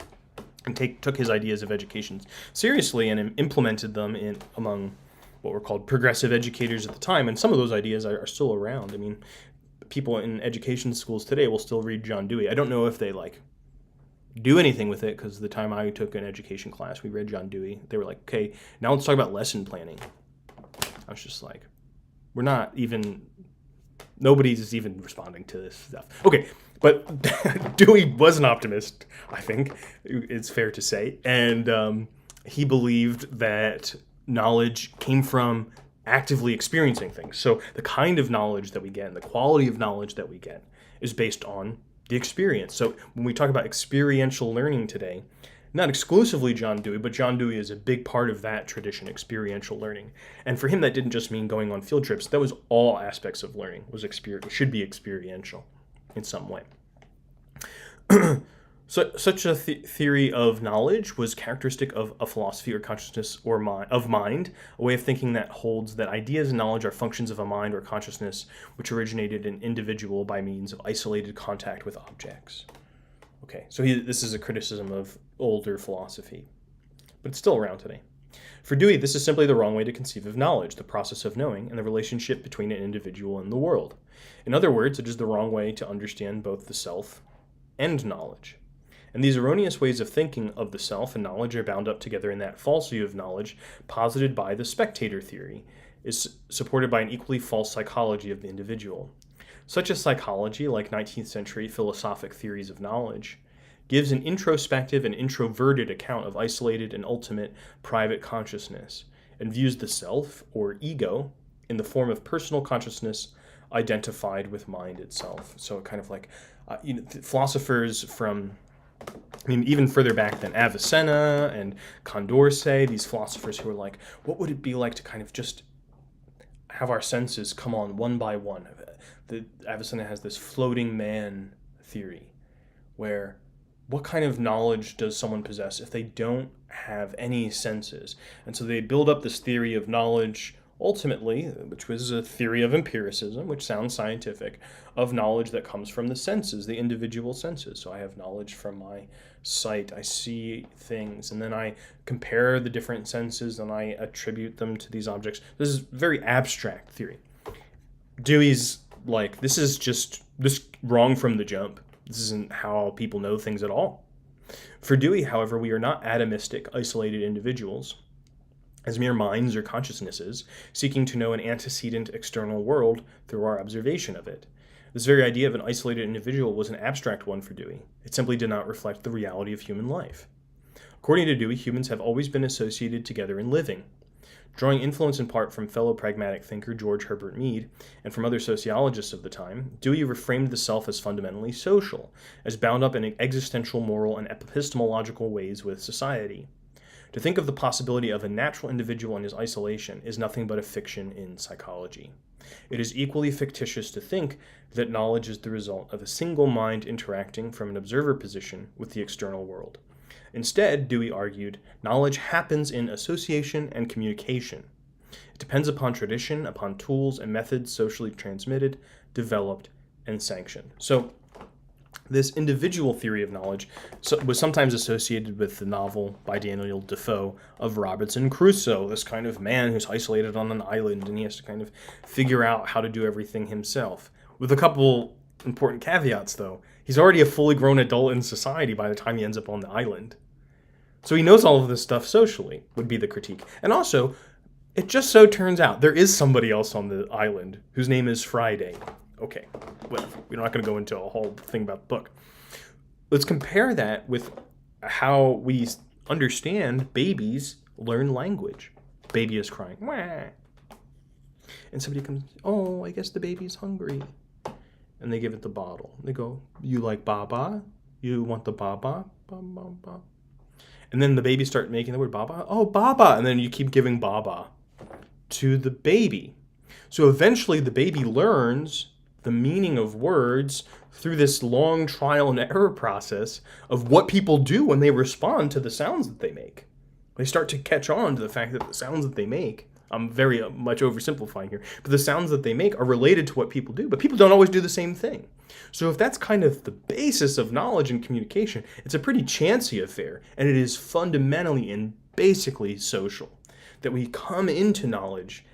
and took his ideas of education seriously and implemented them among what were called progressive educators at the time. And some of those ideas are still around. People in education schools today will still read John Dewey. I don't know if they do anything with it, because the time I took an education class, we read John Dewey. They were like, okay, now let's talk about lesson planning. I was just like, nobody's even responding to this stuff. Okay, but Dewey was an optimist, I think it's fair to say. And he believed that knowledge came from actively experiencing things. So the kind of knowledge that we get and the quality of knowledge that we get is based on the experience. So when we talk about experiential learning today, not exclusively John Dewey, but John Dewey is a big part of that tradition, experiential learning. And for him, that didn't just mean going on field trips. That was all aspects of learning, should be experiential in some way. So, such a theory of knowledge was characteristic of a philosophy or consciousness or of mind, a way of thinking that holds that ideas and knowledge are functions of a mind or consciousness which originated in an individual by means of isolated contact with objects. Okay, so this is a criticism of older philosophy, but it's still around today. For Dewey, this is simply the wrong way to conceive of knowledge, the process of knowing, and the relationship between an individual and the world. In other words, it is the wrong way to understand both the self and knowledge. And these erroneous ways of thinking of the self and knowledge are bound up together in that false view of knowledge posited by the spectator theory, is supported by an equally false psychology of the individual. Such a psychology, like 19th century philosophic theories of knowledge, gives an introspective and introverted account of isolated and ultimate private consciousness, and views the self, or ego, in the form of personal consciousness identified with mind itself. So kind of like, philosophers from, even further back than Avicenna and Condorcet, these philosophers who were like, what would it be like to kind of just have our senses come on one by one? Avicenna has this floating man theory, where what kind of knowledge does someone possess if they don't have any senses? And so they build up this theory of knowledge ultimately, which was a theory of empiricism, which sounds scientific, of knowledge that comes from the senses, the individual senses. So I have knowledge from my sight, I see things, and then I compare the different senses and I attribute them to these objects. This is very abstract theory. Dewey's like, this is wrong from the jump. This isn't how people know things at all. For Dewey, however, we are not atomistic, isolated individuals, as mere minds or consciousnesses, seeking to know an antecedent external world through our observation of it. This very idea of an isolated individual was an abstract one for Dewey. It simply did not reflect the reality of human life. According to Dewey, humans have always been associated together in living. Drawing influence in part from fellow pragmatic thinker George Herbert Mead and from other sociologists of the time, Dewey reframed the self as fundamentally social, as bound up in existential, moral, and epistemological ways with society. To think of the possibility of a natural individual in his isolation is nothing but a fiction in psychology. It is equally fictitious to think that knowledge is the result of a single mind interacting from an observer position with the external world. Instead, Dewey argued, knowledge happens in association and communication. It depends upon tradition, upon tools and methods socially transmitted, developed, and sanctioned. So, this individual theory of knowledge was sometimes associated with the novel by Daniel Defoe of Robinson Crusoe, this kind of man who's isolated on an island and he has to kind of figure out how to do everything himself. With a couple important caveats, though. He's already a fully grown adult in society by the time he ends up on the island. So he knows all of this stuff socially, would be the critique. And also, it just so turns out there is somebody else on the island whose name is Friday. Okay, whatever. We're not going to go into a whole thing about the book. Let's compare that with how we understand babies learn language. Baby is crying. Wah. And somebody comes, oh, I guess the baby's hungry. And they give it the bottle. They go, you like baba? You want the baba? Ba. And then the baby starts making the word baba. Oh, baba. And then you keep giving baba to the baby. So eventually the baby learns the meaning of words through this long trial and error process of what people do when they respond to the sounds that they make. They start to catch on to the fact that the sounds that they make, I'm very much oversimplifying here, but the sounds that they make are related to what people do, but people don't always do the same thing. So if that's kind of the basis of knowledge and communication, it's a pretty chancy affair, and it is fundamentally and basically social, that we come into knowledge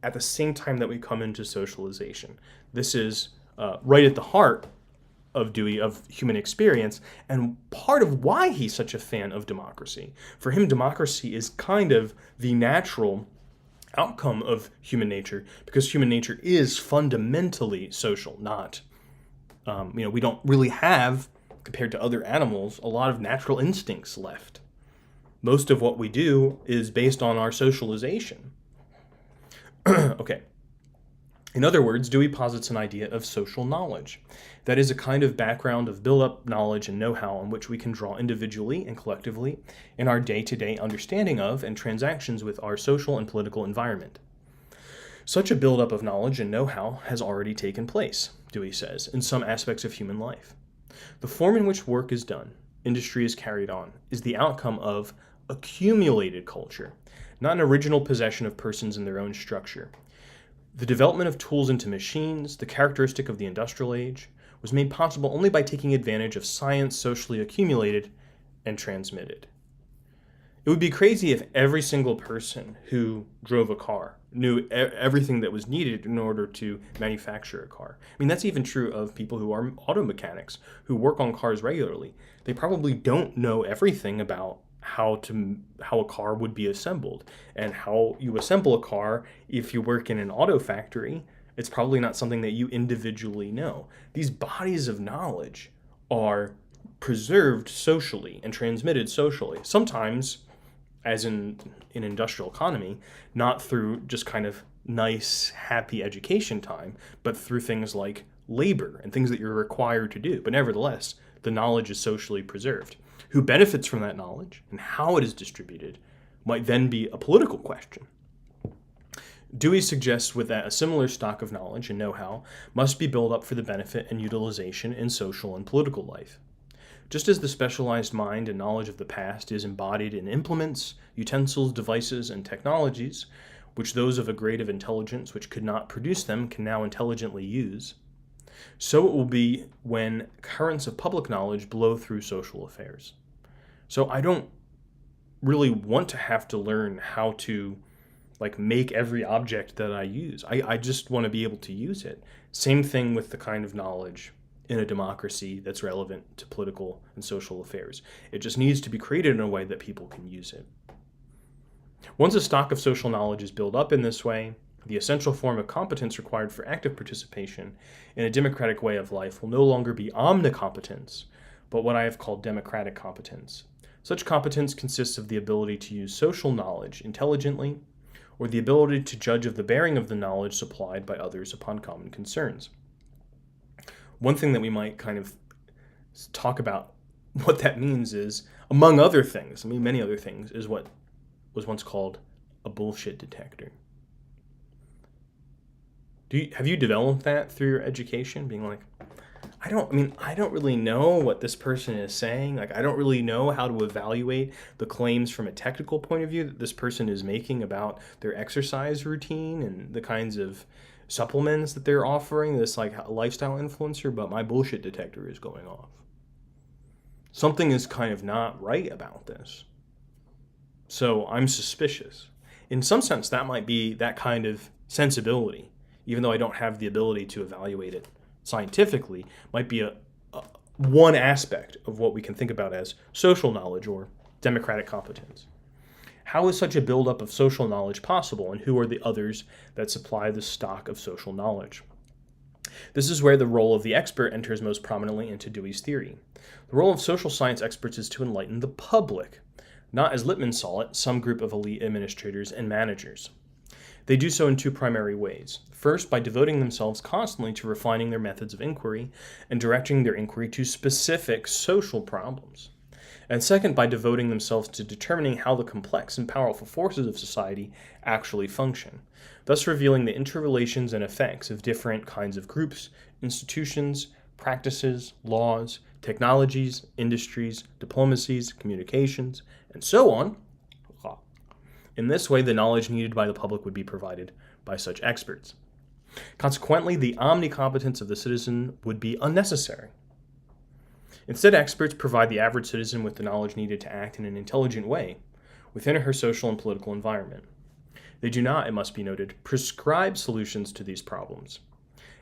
at the same time that we come into socialization. This is right at the heart of Dewey, of human experience, and part of why he's such a fan of democracy. For him, democracy is kind of the natural outcome of human nature, because human nature is fundamentally social, not, we don't really have, compared to other animals, a lot of natural instincts left. Most of what we do is based on our socialization. Okay. In other words, Dewey posits an idea of social knowledge. That is a kind of background of built-up knowledge and know-how on which we can draw individually and collectively in our day-to-day understanding of and transactions with our social and political environment. Such a build-up of knowledge and know-how has already taken place, Dewey says, in some aspects of human life. The form in which work is done, industry is carried on, is the outcome of accumulated culture, not an original possession of persons in their own structure. The development of tools into machines, the characteristic of the industrial age, was made possible only by taking advantage of science socially accumulated and transmitted. It would be crazy if every single person who drove a car knew everything that was needed in order to manufacture a car. I mean, that's even true of people who are auto mechanics, who work on cars regularly. They probably don't know everything about how a car would be assembled and how you assemble a car. If you work in an auto factory, it's probably not something that you individually know. These bodies of knowledge are preserved socially and transmitted socially. Sometimes, as in industrial economy, not through just kind of nice, happy education time, but through things like labor and things that you're required to do. But nevertheless, the knowledge is socially preserved. Who benefits from that knowledge and how it is distributed might then be a political question. Dewey suggests with that a similar stock of knowledge and know-how must be built up for the benefit and utilization in social and political life. Just as the specialized mind and knowledge of the past is embodied in implements, utensils, devices, and technologies, which those of a grade of intelligence which could not produce them can now intelligently use, so it will be when currents of public knowledge blow through social affairs. So I don't really want to have to learn how to make every object that I use. I just want to be able to use it. Same thing with the kind of knowledge in a democracy that's relevant to political and social affairs. It just needs to be created in a way that people can use it. Once a stock of social knowledge is built up in this way, the essential form of competence required for active participation in a democratic way of life will no longer be omnicompetence, but what I have called democratic competence. Such competence consists of the ability to use social knowledge intelligently, or the ability to judge of the bearing of the knowledge supplied by others upon common concerns. One thing that we might kind of talk about what that means is, among other things, many other things, is what was once called a bullshit detector. Have you developed that through your education? Being like, I don't really know what this person is saying. I don't really know how to evaluate the claims from a technical point of view that this person is making about their exercise routine and the kinds of supplements that they're offering, this lifestyle influencer, but my bullshit detector is going off. Something is kind of not right about this. So I'm suspicious. In some sense, that might be that kind of sensibility, even though I don't have the ability to evaluate it scientifically, might be one aspect of what we can think about as social knowledge or democratic competence. How is such a buildup of social knowledge possible, and who are the others that supply the stock of social knowledge? This is where the role of the expert enters most prominently into Dewey's theory. The role of social science experts is to enlighten the public, not as Lippmann saw it, some group of elite administrators and managers. They do so in two primary ways. First, by devoting themselves constantly to refining their methods of inquiry and directing their inquiry to specific social problems. And second, by devoting themselves to determining how the complex and powerful forces of society actually function, thus revealing the interrelations and effects of different kinds of groups, institutions, practices, laws, technologies, industries, diplomacies, communications, and so on. In this way, the knowledge needed by the public would be provided by such experts. Consequently, the omnicompetence of the citizen would be unnecessary. Instead, experts provide the average citizen with the knowledge needed to act in an intelligent way within her social and political environment. They do not, it must be noted, prescribe solutions to these problems.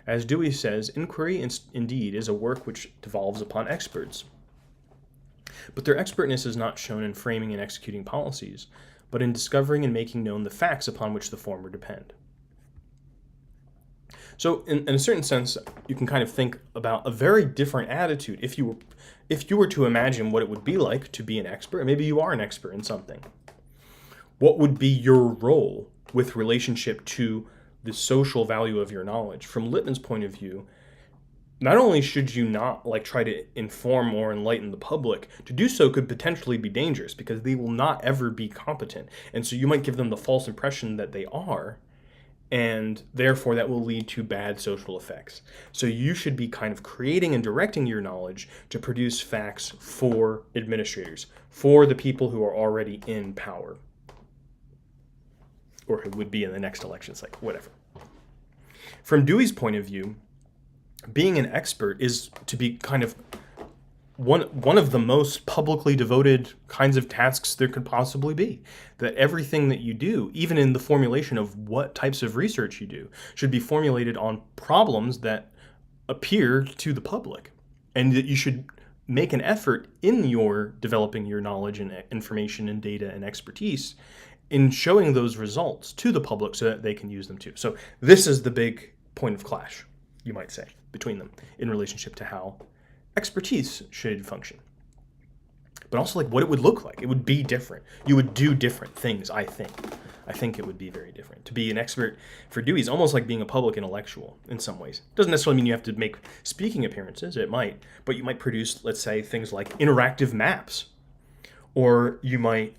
As Dewey says, inquiry indeed is a work which devolves upon experts. But their expertness is not shown in framing and executing policies, but in discovering and making known the facts upon which the former depend. So in a certain sense, you can kind of think about a very different attitude if you were to imagine what it would be like to be an expert. Maybe you are an expert in something. What would be your role with relationship to the social value of your knowledge? From Lippmann's point of view, not only should you not try to inform or enlighten the public, to do so could potentially be dangerous because they will not ever be competent. And so you might give them the false impression that they are, and therefore that will lead to bad social effects. So you should be kind of creating and directing your knowledge to produce facts for administrators, for the people who are already in power, or who would be in the next elections, whatever. From Dewey's point of view, being an expert is to be kind of one of the most publicly devoted kinds of tasks there could possibly be. That everything that you do, even in the formulation of what types of research you do, should be formulated on problems that appear to the public. And that you should make an effort in your developing your knowledge and information and data and expertise in showing those results to the public so that they can use them too. So this is the big point of clash, you might say, between them in relationship to how expertise should function. But also what it would look like. It would be different. You would do different things, I think. I think it would be very different. To be an expert for Dewey is almost like being a public intellectual in some ways. It doesn't necessarily mean you have to make speaking appearances. It might. But you might produce, let's say, things like interactive maps. Or you might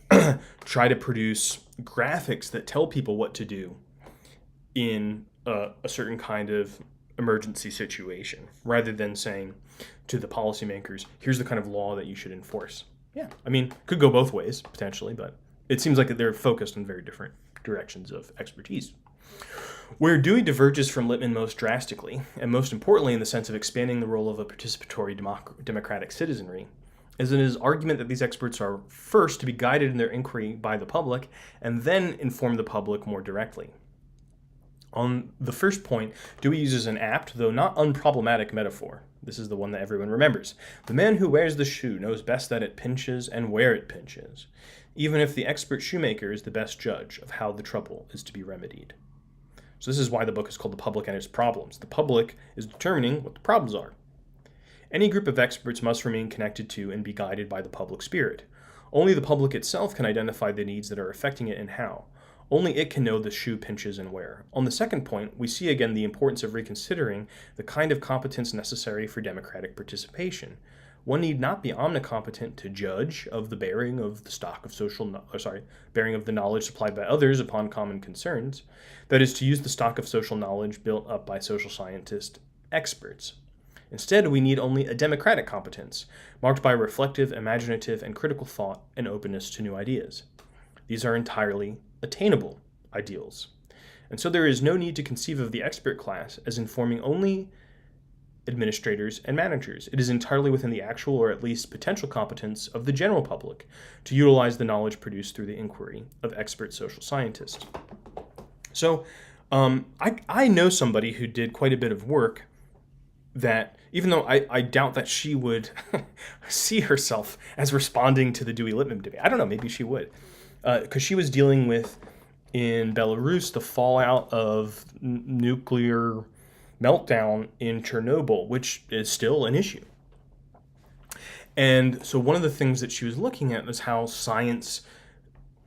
try to produce graphics that tell people what to do in a certain kind of emergency situation, rather than saying to the policymakers, here's the kind of law that you should enforce. Yeah, could go both ways, potentially, but it seems like they're focused on very different directions of expertise. Where Dewey diverges from Lippmann most drastically, and most importantly in the sense of expanding the role of a participatory democratic citizenry, is in his argument that these experts are first to be guided in their inquiry by the public, and then inform the public more directly. On the first point, Dewey uses an apt, though not unproblematic metaphor. This is the one that everyone remembers. The man who wears the shoe knows best that it pinches and where it pinches, even if the expert shoemaker is the best judge of how the trouble is to be remedied. So this is why the book is called The Public and Its Problems. The public is determining what the problems are. Any group of experts must remain connected to and be guided by the public spirit. Only the public itself can identify the needs that are affecting it and how. Only it can know the shoe pinches and where. On the second point, we see again the importance of reconsidering the kind of competence necessary for democratic participation. One need not be omnicompetent to judge of the bearing of the stock of bearing of the knowledge supplied by others upon common concerns. That is, to use the stock of social knowledge built up by social scientist experts. Instead, we need only a democratic competence, marked by reflective, imaginative, and critical thought and openness to new ideas. These are entirely attainable ideals. And so there is no need to conceive of the expert class as informing only administrators and managers. It is entirely within the actual or at least potential competence of the general public to utilize the knowledge produced through the inquiry of expert social scientists. So I know somebody who did quite a bit of work that, even though I doubt that she would see herself as responding to the Dewey-Lippmann debate. I don't know, maybe she would. Because she was dealing with, in Belarus, the fallout of nuclear meltdown in Chernobyl, which is still an issue. And so one of the things that she was looking at was how science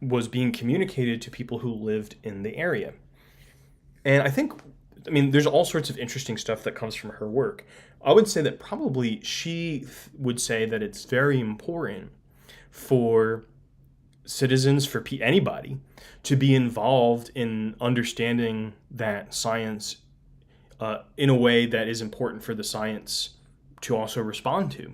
was being communicated to people who lived in the area. And I mean, there's all sorts of interesting stuff that comes from her work. I would say that probably she would say that it's very important for citizens, for anybody, to be involved in understanding that science in a way that is important for the science to also respond to.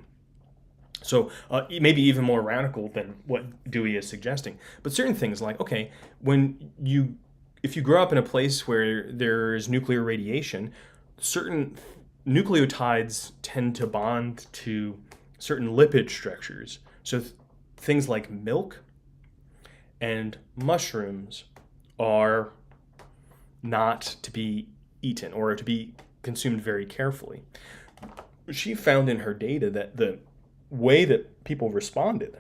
So maybe even more radical than what Dewey is suggesting. But certain things like, okay, if you grow up in a place where there's nuclear radiation, certain nucleotides tend to bond to certain lipid structures. So things like milk and mushrooms are not to be eaten or to be consumed very carefully. She found in her data that the way that people responded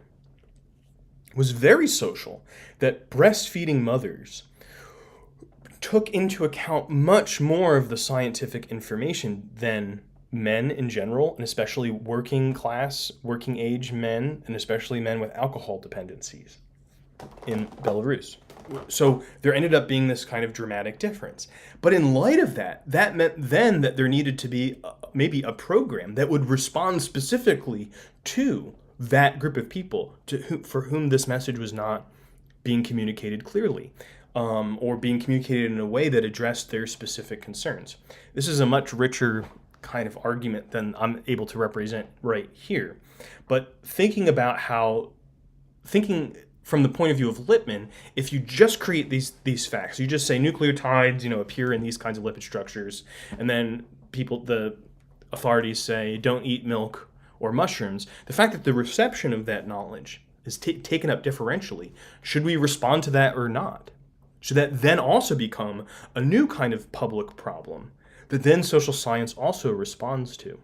was very social, that breastfeeding mothers took into account much more of the scientific information than men in general, and especially working class, working age men, and especially men with alcohol dependencies in Belarus. So there ended up being this kind of dramatic difference. But in light of that meant then that there needed to be maybe a program that would respond specifically to that group of people for whom this message was not being communicated clearly, or being communicated in a way that addressed their specific concerns. This is a much richer kind of argument than I'm able to represent right here. But thinking from the point of view of Lippmann, if you just create these facts, you just say nucleotides, appear in these kinds of lipid structures, and then the authorities say don't eat milk or mushrooms, the fact that the reception of that knowledge is taken up differentially, should we respond to that or not? Should that then also become a new kind of public problem that then social science also responds to?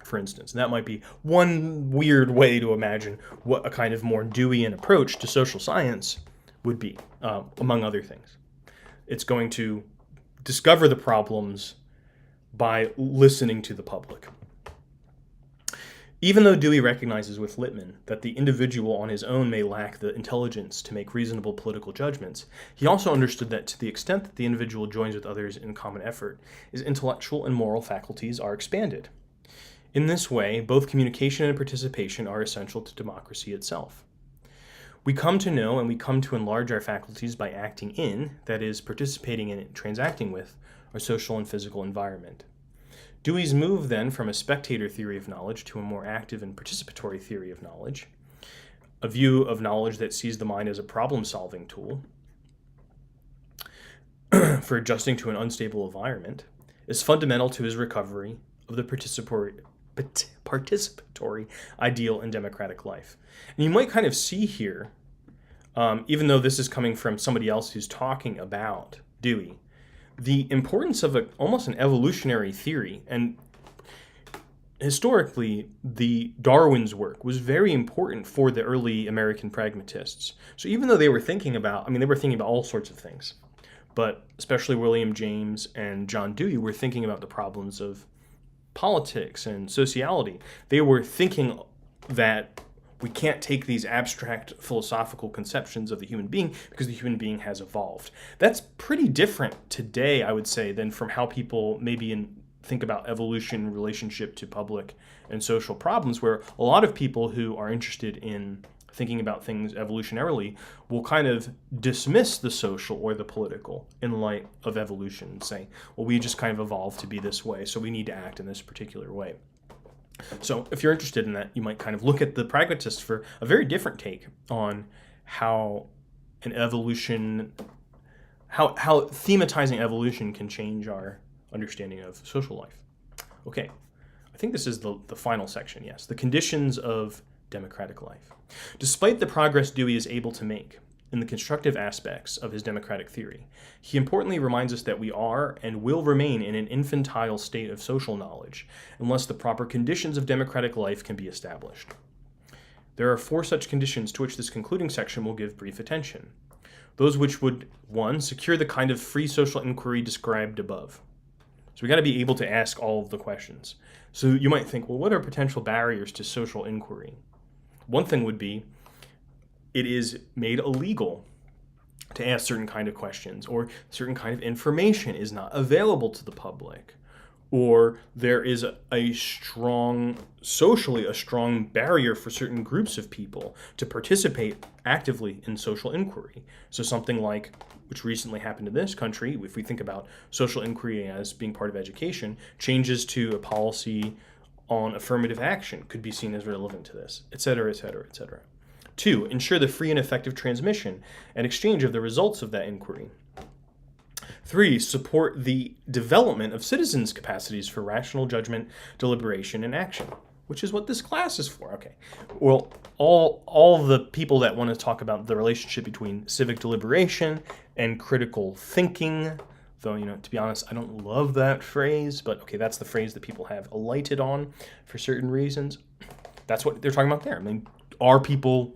For instance, that might be one weird way to imagine what a kind of more Deweyan approach to social science would be, among other things. It's going to discover the problems by listening to the public. Even though Dewey recognizes with Lippmann that the individual on his own may lack the intelligence to make reasonable political judgments, he also understood that to the extent that the individual joins with others in common effort, his intellectual and moral faculties are expanded. In this way, both communication and participation are essential to democracy itself. We come to know and we come to enlarge our faculties by acting in, that is, participating in and transacting with, our social and physical environment. Dewey's move then from a spectator theory of knowledge to a more active and participatory theory of knowledge, a view of knowledge that sees the mind as a problem-solving tool, for adjusting to an unstable environment is fundamental to his recovery of the participatory ideal in democratic life. And you might kind of see here, even though this is coming from somebody else who's talking about Dewey, the importance of almost an evolutionary theory. And historically, the Darwin's work was very important for the early American pragmatists. So even though they were thinking about, they were thinking about all sorts of things, but especially William James and John Dewey were thinking about the problems of politics and sociality. They were thinking that we can't take these abstract philosophical conceptions of the human being because the human being has evolved. That's pretty different today, I would say, than from how people maybe think about evolution in relationship to public and social problems, where a lot of people who are interested in thinking about things evolutionarily will kind of dismiss the social or the political in light of evolution and say, well, we just kind of evolved to be this way, so we need to act in this particular way. So if you're interested in that, you might kind of look at the pragmatists for a very different take on how an evolution, how thematizing evolution can change our understanding of social life. Okay, I think this is the final section, yes. The conditions of democratic life. Despite the progress Dewey is able to make in the constructive aspects of his democratic theory, he importantly reminds us that we are and will remain in an infantile state of social knowledge unless the proper conditions of democratic life can be established. There are 4 such conditions to which this concluding section will give brief attention. Those which would, 1, secure the kind of free social inquiry described above. So we got to be able to ask all of the questions. So you might think, well, what are potential barriers to social inquiry? One thing would be, it is made illegal to ask certain kind of questions, or certain kind of information is not available to the public, or there is socially a strong barrier for certain groups of people to participate actively in social inquiry. So something like, which recently happened in this country, if we think about social inquiry as being part of education, changes to a policy on affirmative action could be seen as relevant to this, et cetera, et cetera, et cetera. 2, ensure the free and effective transmission and exchange of the results of that inquiry. 3, support the development of citizens' capacities for rational judgment, deliberation, and action, which is what this class is for. Okay. Well, all the people that want to talk about the relationship between civic deliberation and critical thinking, though, to be honest, I don't love that phrase, but okay, that's the phrase that people have alighted on for certain reasons. That's what they're talking about there. Are people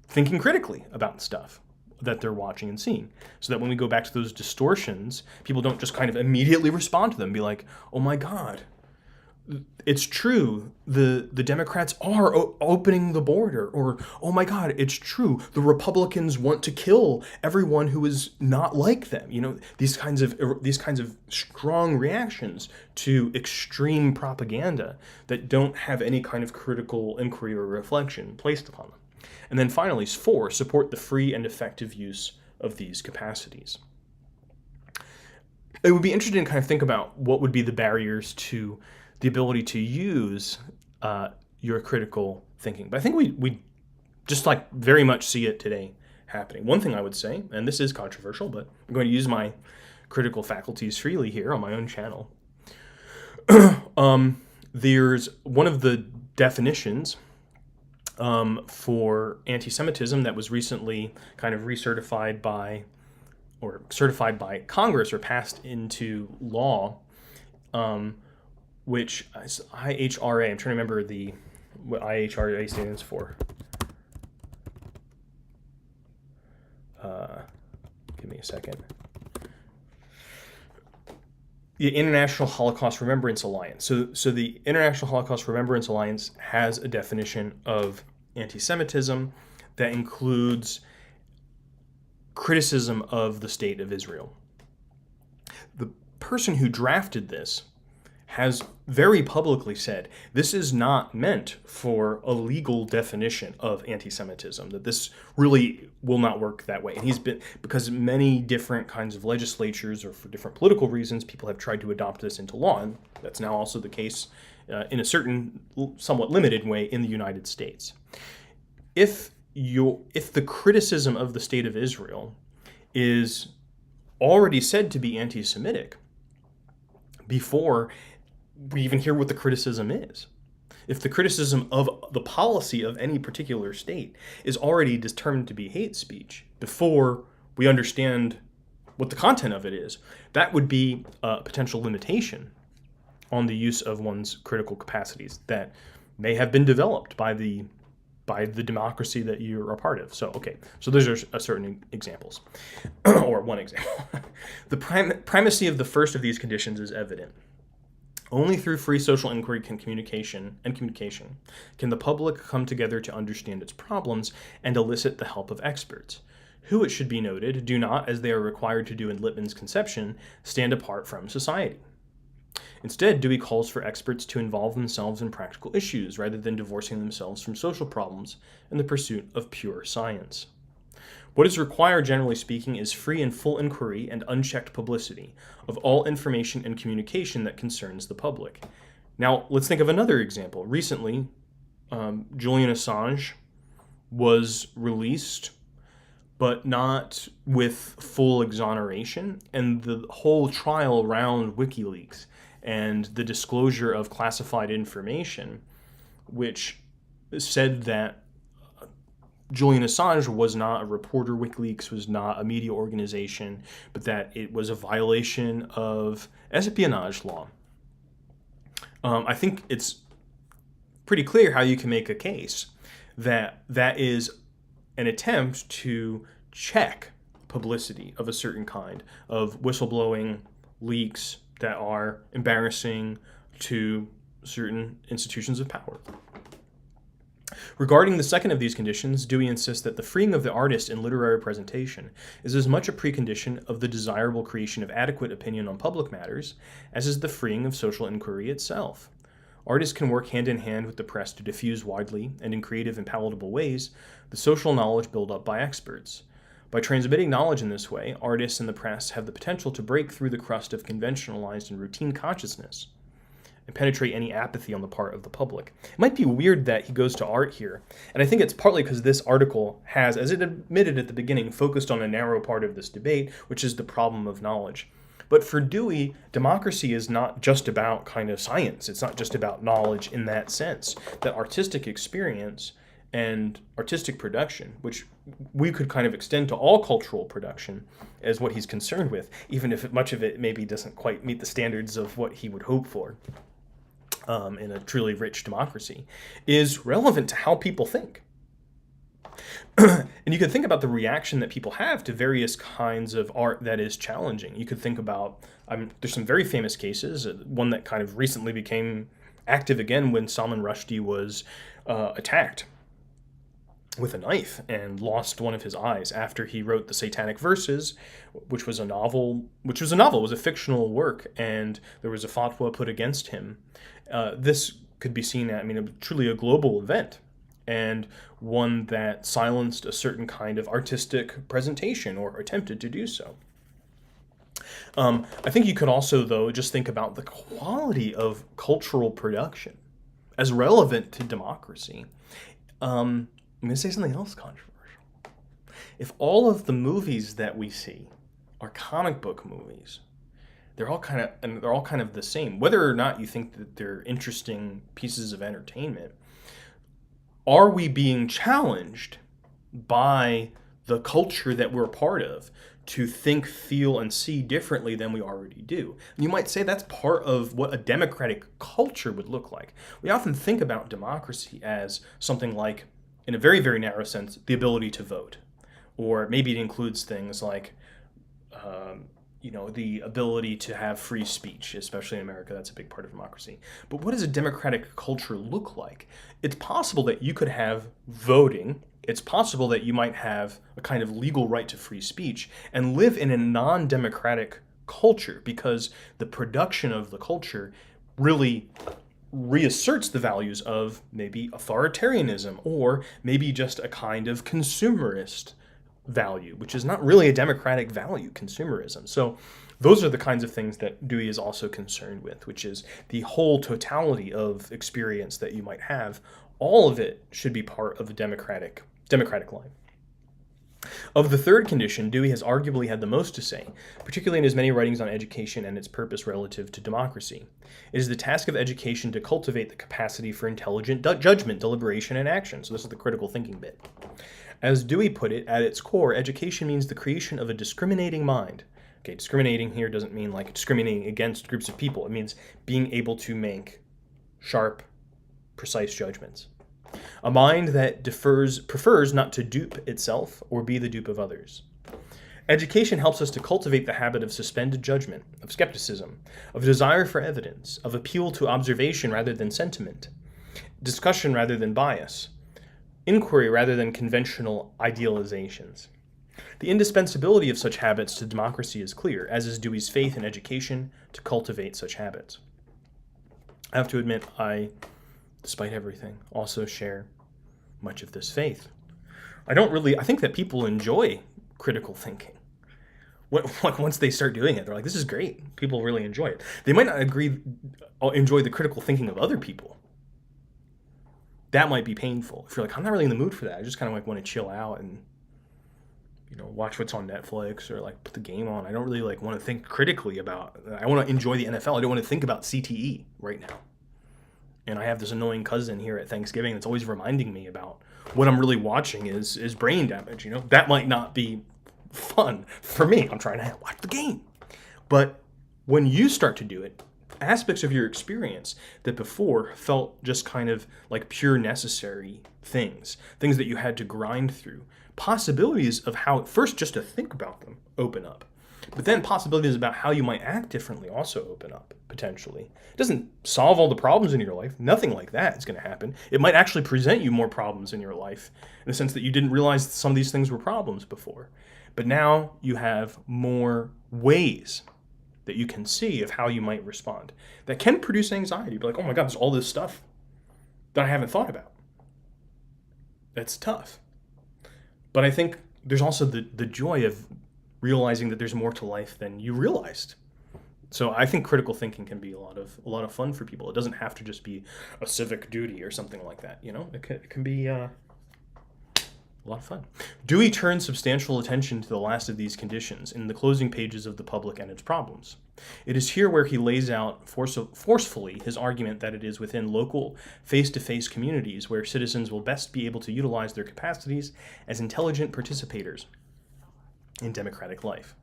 thinking critically about stuff that they're watching and seeing, so that when we go back to those distortions, people don't just kind of immediately respond to them, be like, oh my God, it's true, the Democrats are opening the border, or oh my God, it's true, the Republicans want to kill everyone who is not like them. These kinds of strong reactions to extreme propaganda that don't have any kind of critical inquiry or reflection placed upon them. And then finally, 4, support the free and effective use of these capacities. It would be interesting to kind of think about what would be the barriers to the ability to use your critical thinking. But I think we just very much see it today happening. One thing I would say, and this is controversial, but I'm going to use my critical faculties freely here on my own channel. There's one of the definitions for anti-Semitism that was recently kind of certified by Congress or passed into law, which is IHRA. I'm trying to remember what IHRA stands for. Give me a second. The International Holocaust Remembrance Alliance. So the International Holocaust Remembrance Alliance has a definition of anti-Semitism that includes criticism of the state of Israel. The person who drafted this has very publicly said this is not meant for a legal definition of anti-Semitism, that this really will not work that way. And because many different kinds of legislatures or for different political reasons, people have tried to adopt this into law, and that's now also the case in a certain, somewhat limited way in the United States. If the criticism of the state of Israel is already said to be anti-Semitic before we even hear what the criticism is. If the criticism of the policy of any particular state is already determined to be hate speech before we understand what the content of it is, that would be a potential limitation on the use of one's critical capacities that may have been developed by the democracy that you're a part of. So those are certain examples, or one example. The primacy of the first of these conditions is evident. Only through free social inquiry can communication can the public come together to understand its problems and elicit the help of experts, who, it should be noted, do not, as they are required to do in Lippmann's conception, stand apart from society. Instead, Dewey calls for experts to involve themselves in practical issues rather than divorcing themselves from social problems in the pursuit of pure science. What is required, generally speaking, is free and full inquiry and unchecked publicity of all information and communication that concerns the public. Now, let's think of another example. Recently, Julian Assange was released, but not with full exoneration, and the whole trial around WikiLeaks and the disclosure of classified information, which said that Julian Assange was not a reporter, WikiLeaks was not a media organization, but that it was a violation of espionage law. I think it's pretty clear how you can make a case that that is an attempt to check publicity of a certain kind, of whistleblowing, leaks that are embarrassing to certain institutions of power. Regarding the second of these conditions, Dewey insists that the freeing of the artist in literary presentation is as much a precondition of the desirable creation of adequate opinion on public matters as is the freeing of social inquiry itself. Artists can work hand in hand with the press to diffuse widely and in creative and palatable ways the social knowledge built up by experts. By transmitting knowledge in this way, artists and the press have the potential to break through the crust of conventionalized and routine consciousness and penetrate any apathy on the part of the public. It might be weird that he goes to art here, and I think it's partly because this article has, as it admitted at the beginning, focused on a narrow part of this debate, which is the problem of knowledge. But for Dewey, democracy is not just about kind of science. It's not just about knowledge in that sense. That artistic experience and artistic production, which we could kind of extend to all cultural production, as what he's concerned with, even if much of it maybe doesn't quite meet the standards of what he would hope for in a truly rich democracy, is relevant to how people think. And you could think about the reaction that people have to various kinds of art that is challenging. You could think about, there's some very famous cases, one that kind of recently became active again when Salman Rushdie was attacked with a knife and lost one of his eyes after he wrote the Satanic Verses, which was a novel, it was a fictional work, and there was a fatwa put against him. This could be seen as, truly a global event, and one that silenced a certain kind of artistic presentation or attempted to do so. I think you could also, though, just think about the quality of cultural production as relevant to democracy. I'm going to say something else controversial. If all of the movies that we see are comic book movies, they're all kind of the same. Whether or not you think that they're interesting pieces of entertainment, are we being challenged by the culture that we're a part of to think, feel, and see differently than we already do? And you might say that's part of what a democratic culture would look like. We often think about democracy as something like, in a very, very narrow sense, the ability to vote. Or maybe it includes things like, the ability to have free speech, especially in America. That's a big part of democracy. But what does a democratic culture look like? It's possible that you could have voting. It's possible that you might have a kind of legal right to free speech and live in a non-democratic culture, because the production of the culture really reasserts the values of maybe authoritarianism or maybe just a kind of consumerist value, which is not really a democratic value, consumerism. So those are the kinds of things that Dewey is also concerned with, which is the whole totality of experience that you might have. All of it should be part of a democratic life. Of the third condition, Dewey has arguably had the most to say, particularly in his many writings on education and its purpose relative to democracy. It is the task of education to cultivate the capacity for intelligent judgment, deliberation, and action. So this is the critical thinking bit. As Dewey put it, at its core, education means the creation of a discriminating mind. Okay, discriminating here doesn't mean like discriminating against groups of people. It means being able to make sharp, precise judgments. A mind that prefers not to dupe itself or be the dupe of others. Education helps us to cultivate the habit of suspended judgment, of skepticism, of desire for evidence, of appeal to observation rather than sentiment, discussion rather than bias, inquiry rather than conventional idealizations. The indispensability of such habits to democracy is clear, as is Dewey's faith in education to cultivate such habits. I have to admit, despite everything, also share much of this faith. I think that people enjoy critical thinking. Once they start doing it, they're like, this is great. People really enjoy it. They might not enjoy the critical thinking of other people. That might be painful. If you're like, I'm not really in the mood for that. I just kind of like want to chill out and, watch what's on Netflix or like put the game on. I don't really like want to think critically about, I want to enjoy the NFL. I don't want to think about CTE right now. And I have this annoying cousin here at Thanksgiving that's always reminding me about what I'm really watching is brain damage. That might not be fun for me. I'm trying to watch the game. But when you start to do it, aspects of your experience that before felt just kind of like pure necessary things that you had to grind through, possibilities of how, first just to think about them, open up. But then possibilities about how you might act differently also open up, potentially. It doesn't solve all the problems in your life. Nothing like that is going to happen. It might actually present you more problems in your life in the sense that you didn't realize that some of these things were problems before. But now you have more ways that you can see of how you might respond that can produce anxiety. Be like, oh my God, there's all this stuff that I haven't thought about. That's tough. But I think there's also the joy of realizing that there's more to life than you realized. So I think critical thinking can be a lot of fun for people. It doesn't have to just be a civic duty or something like that. It can be a lot of fun. Dewey turns substantial attention to the last of these conditions in the closing pages of The Public and Its Problems. It is here where he lays out forcefully his argument that it is within local, face-to-face communities where citizens will best be able to utilize their capacities as intelligent participators in democratic life.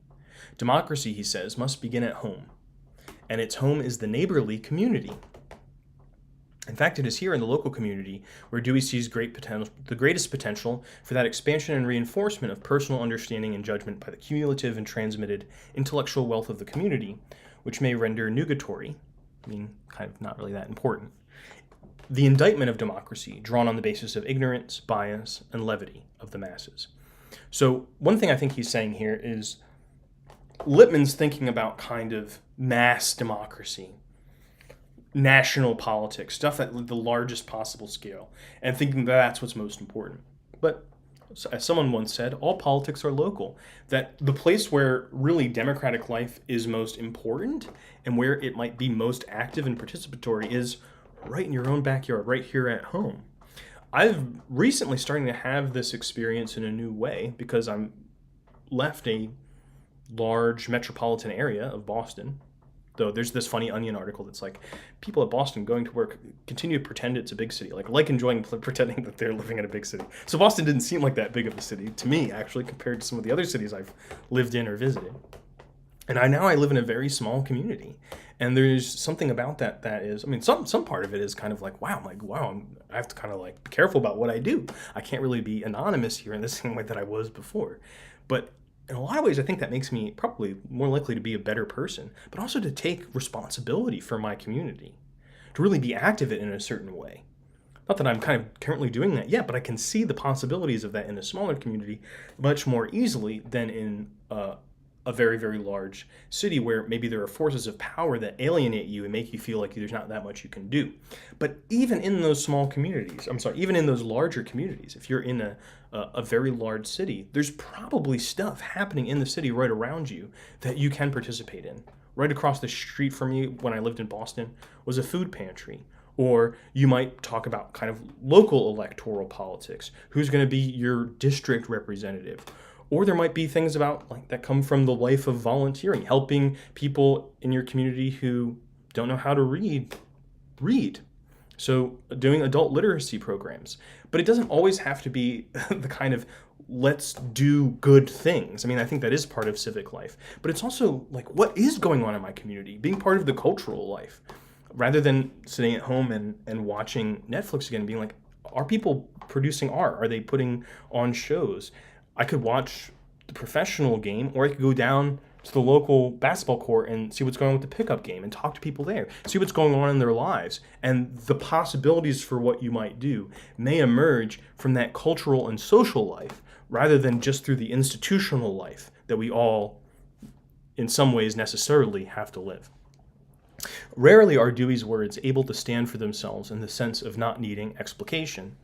Democracy, he says, must begin at home, and its home is the neighborly community. In fact, it is here in the local community where Dewey sees the greatest potential for that expansion and reinforcement of personal understanding and judgment by the cumulative and transmitted intellectual wealth of the community, which may render nugatory, kind of not really that important, the indictment of democracy drawn on the basis of ignorance, bias, and levity of the masses. So one thing I think he's saying here is Lippmann's thinking about kind of mass democracy, national politics, stuff at the largest possible scale, and thinking that's what's most important. But as someone once said, all politics are local. That the place where really democratic life is most important and where it might be most active and participatory is right in your own backyard, right here at home. I've recently starting to have this experience in a new way because I'm left a large metropolitan area of Boston. Though there's this funny Onion article that's like, people at Boston going to work continue to pretend it's a big city, like enjoying pretending that they're living in a big city. So Boston didn't seem like that big of a city to me, actually, compared to some of the other cities I've lived in or visited. And I live in a very small community, and there's something about that is, some part of it is kind of like, wow, I have to kind of like be careful about what I do. I can't really be anonymous here in the same way that I was before. But in a lot of ways, I think that makes me probably more likely to be a better person, but also to take responsibility for my community, to really be active in a certain way. Not that I'm kind of currently doing that yet, but I can see the possibilities of that in a smaller community much more easily than in a very, very large city where maybe there are forces of power that alienate you and make you feel like there's not that much you can do. But even in those small communities, even in those larger communities, if you're in a very large city, there's probably stuff happening in the city right around you that you can participate in. Right across the street from me when I lived in Boston was a food pantry. Or you might talk about kind of local electoral politics. Who's going to be your district representative? Or there might be things about like that come from the life of volunteering, helping people in your community who don't know how to read. So doing adult literacy programs. But it doesn't always have to be the kind of let's do good things. I mean, I think that is part of civic life. But it's also like, what is going on in my community? Being part of the cultural life. Rather than sitting at home and watching Netflix again, being like, are people producing art? Are they putting on shows? I could watch the professional game, or I could go down to the local basketball court and see what's going on with the pickup game and talk to people there, see what's going on in their lives. And the possibilities for what you might do may emerge from that cultural and social life rather than just through the institutional life that we all, in some ways, necessarily have to live. Rarely are Dewey's words able to stand for themselves in the sense of not needing explication,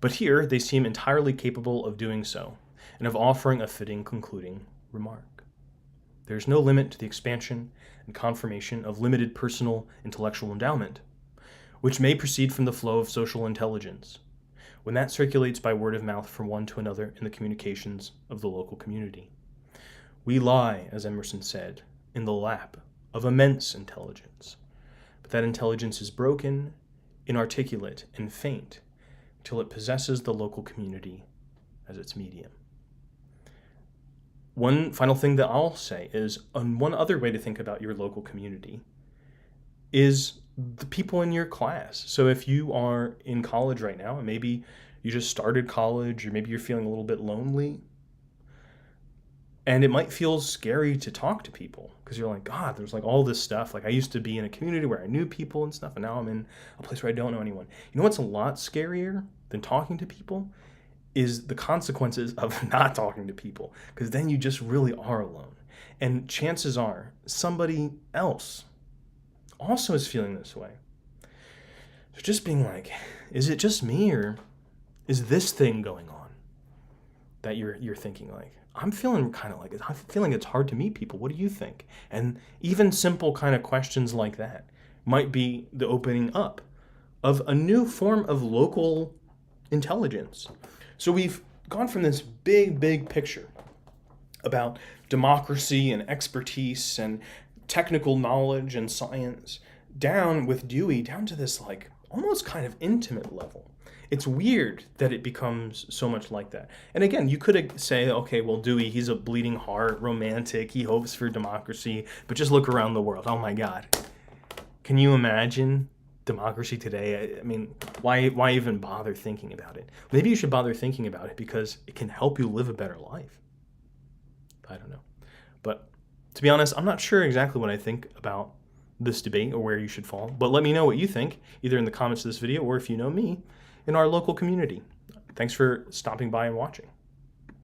but here they seem entirely capable of doing so, and of offering a fitting concluding remark. There is no limit to the expansion and confirmation of limited personal intellectual endowment, which may proceed from the flow of social intelligence, when that circulates by word of mouth from one to another in the communications of the local community. We lie, as Emerson said, in the lap of immense intelligence, but that intelligence is broken, inarticulate, and faint till it possesses the local community as its medium. One final thing that I'll say is, one other way to think about your local community is the people in your class. So if you are in college right now, and maybe you just started college, or maybe you're feeling a little bit lonely, and it might feel scary to talk to people because you're like, God, there's like all this stuff. Like I used to be in a community where I knew people and stuff, and now I'm in a place where I don't know anyone. You know what's a lot scarier than talking to people is the consequences of not talking to people, because then you just really are alone. And chances are somebody else also is feeling this way. So just being like, is it just me, or is this thing going on that you're thinking like, I'm feeling kind of like it. I'm feeling it's hard to meet people. What do you think? And even simple kind of questions like that might be the opening up of a new form of local intelligence. So we've gone from this big picture about democracy and expertise and technical knowledge and science down with Dewey down to this like almost kind of intimate level. It's weird that it becomes so much like that. And again, you could say, okay, well, Dewey, he's a bleeding heart, romantic, he hopes for democracy, but just look around the world. Oh my God. Can you imagine democracy today? I mean, why even bother thinking about it? Maybe you should bother thinking about it because it can help you live a better life. I don't know. But to be honest, I'm not sure exactly what I think about this debate or where you should fall, but let me know what you think, either in the comments of this video or if you know me, in our local community. Thanks for stopping by and watching.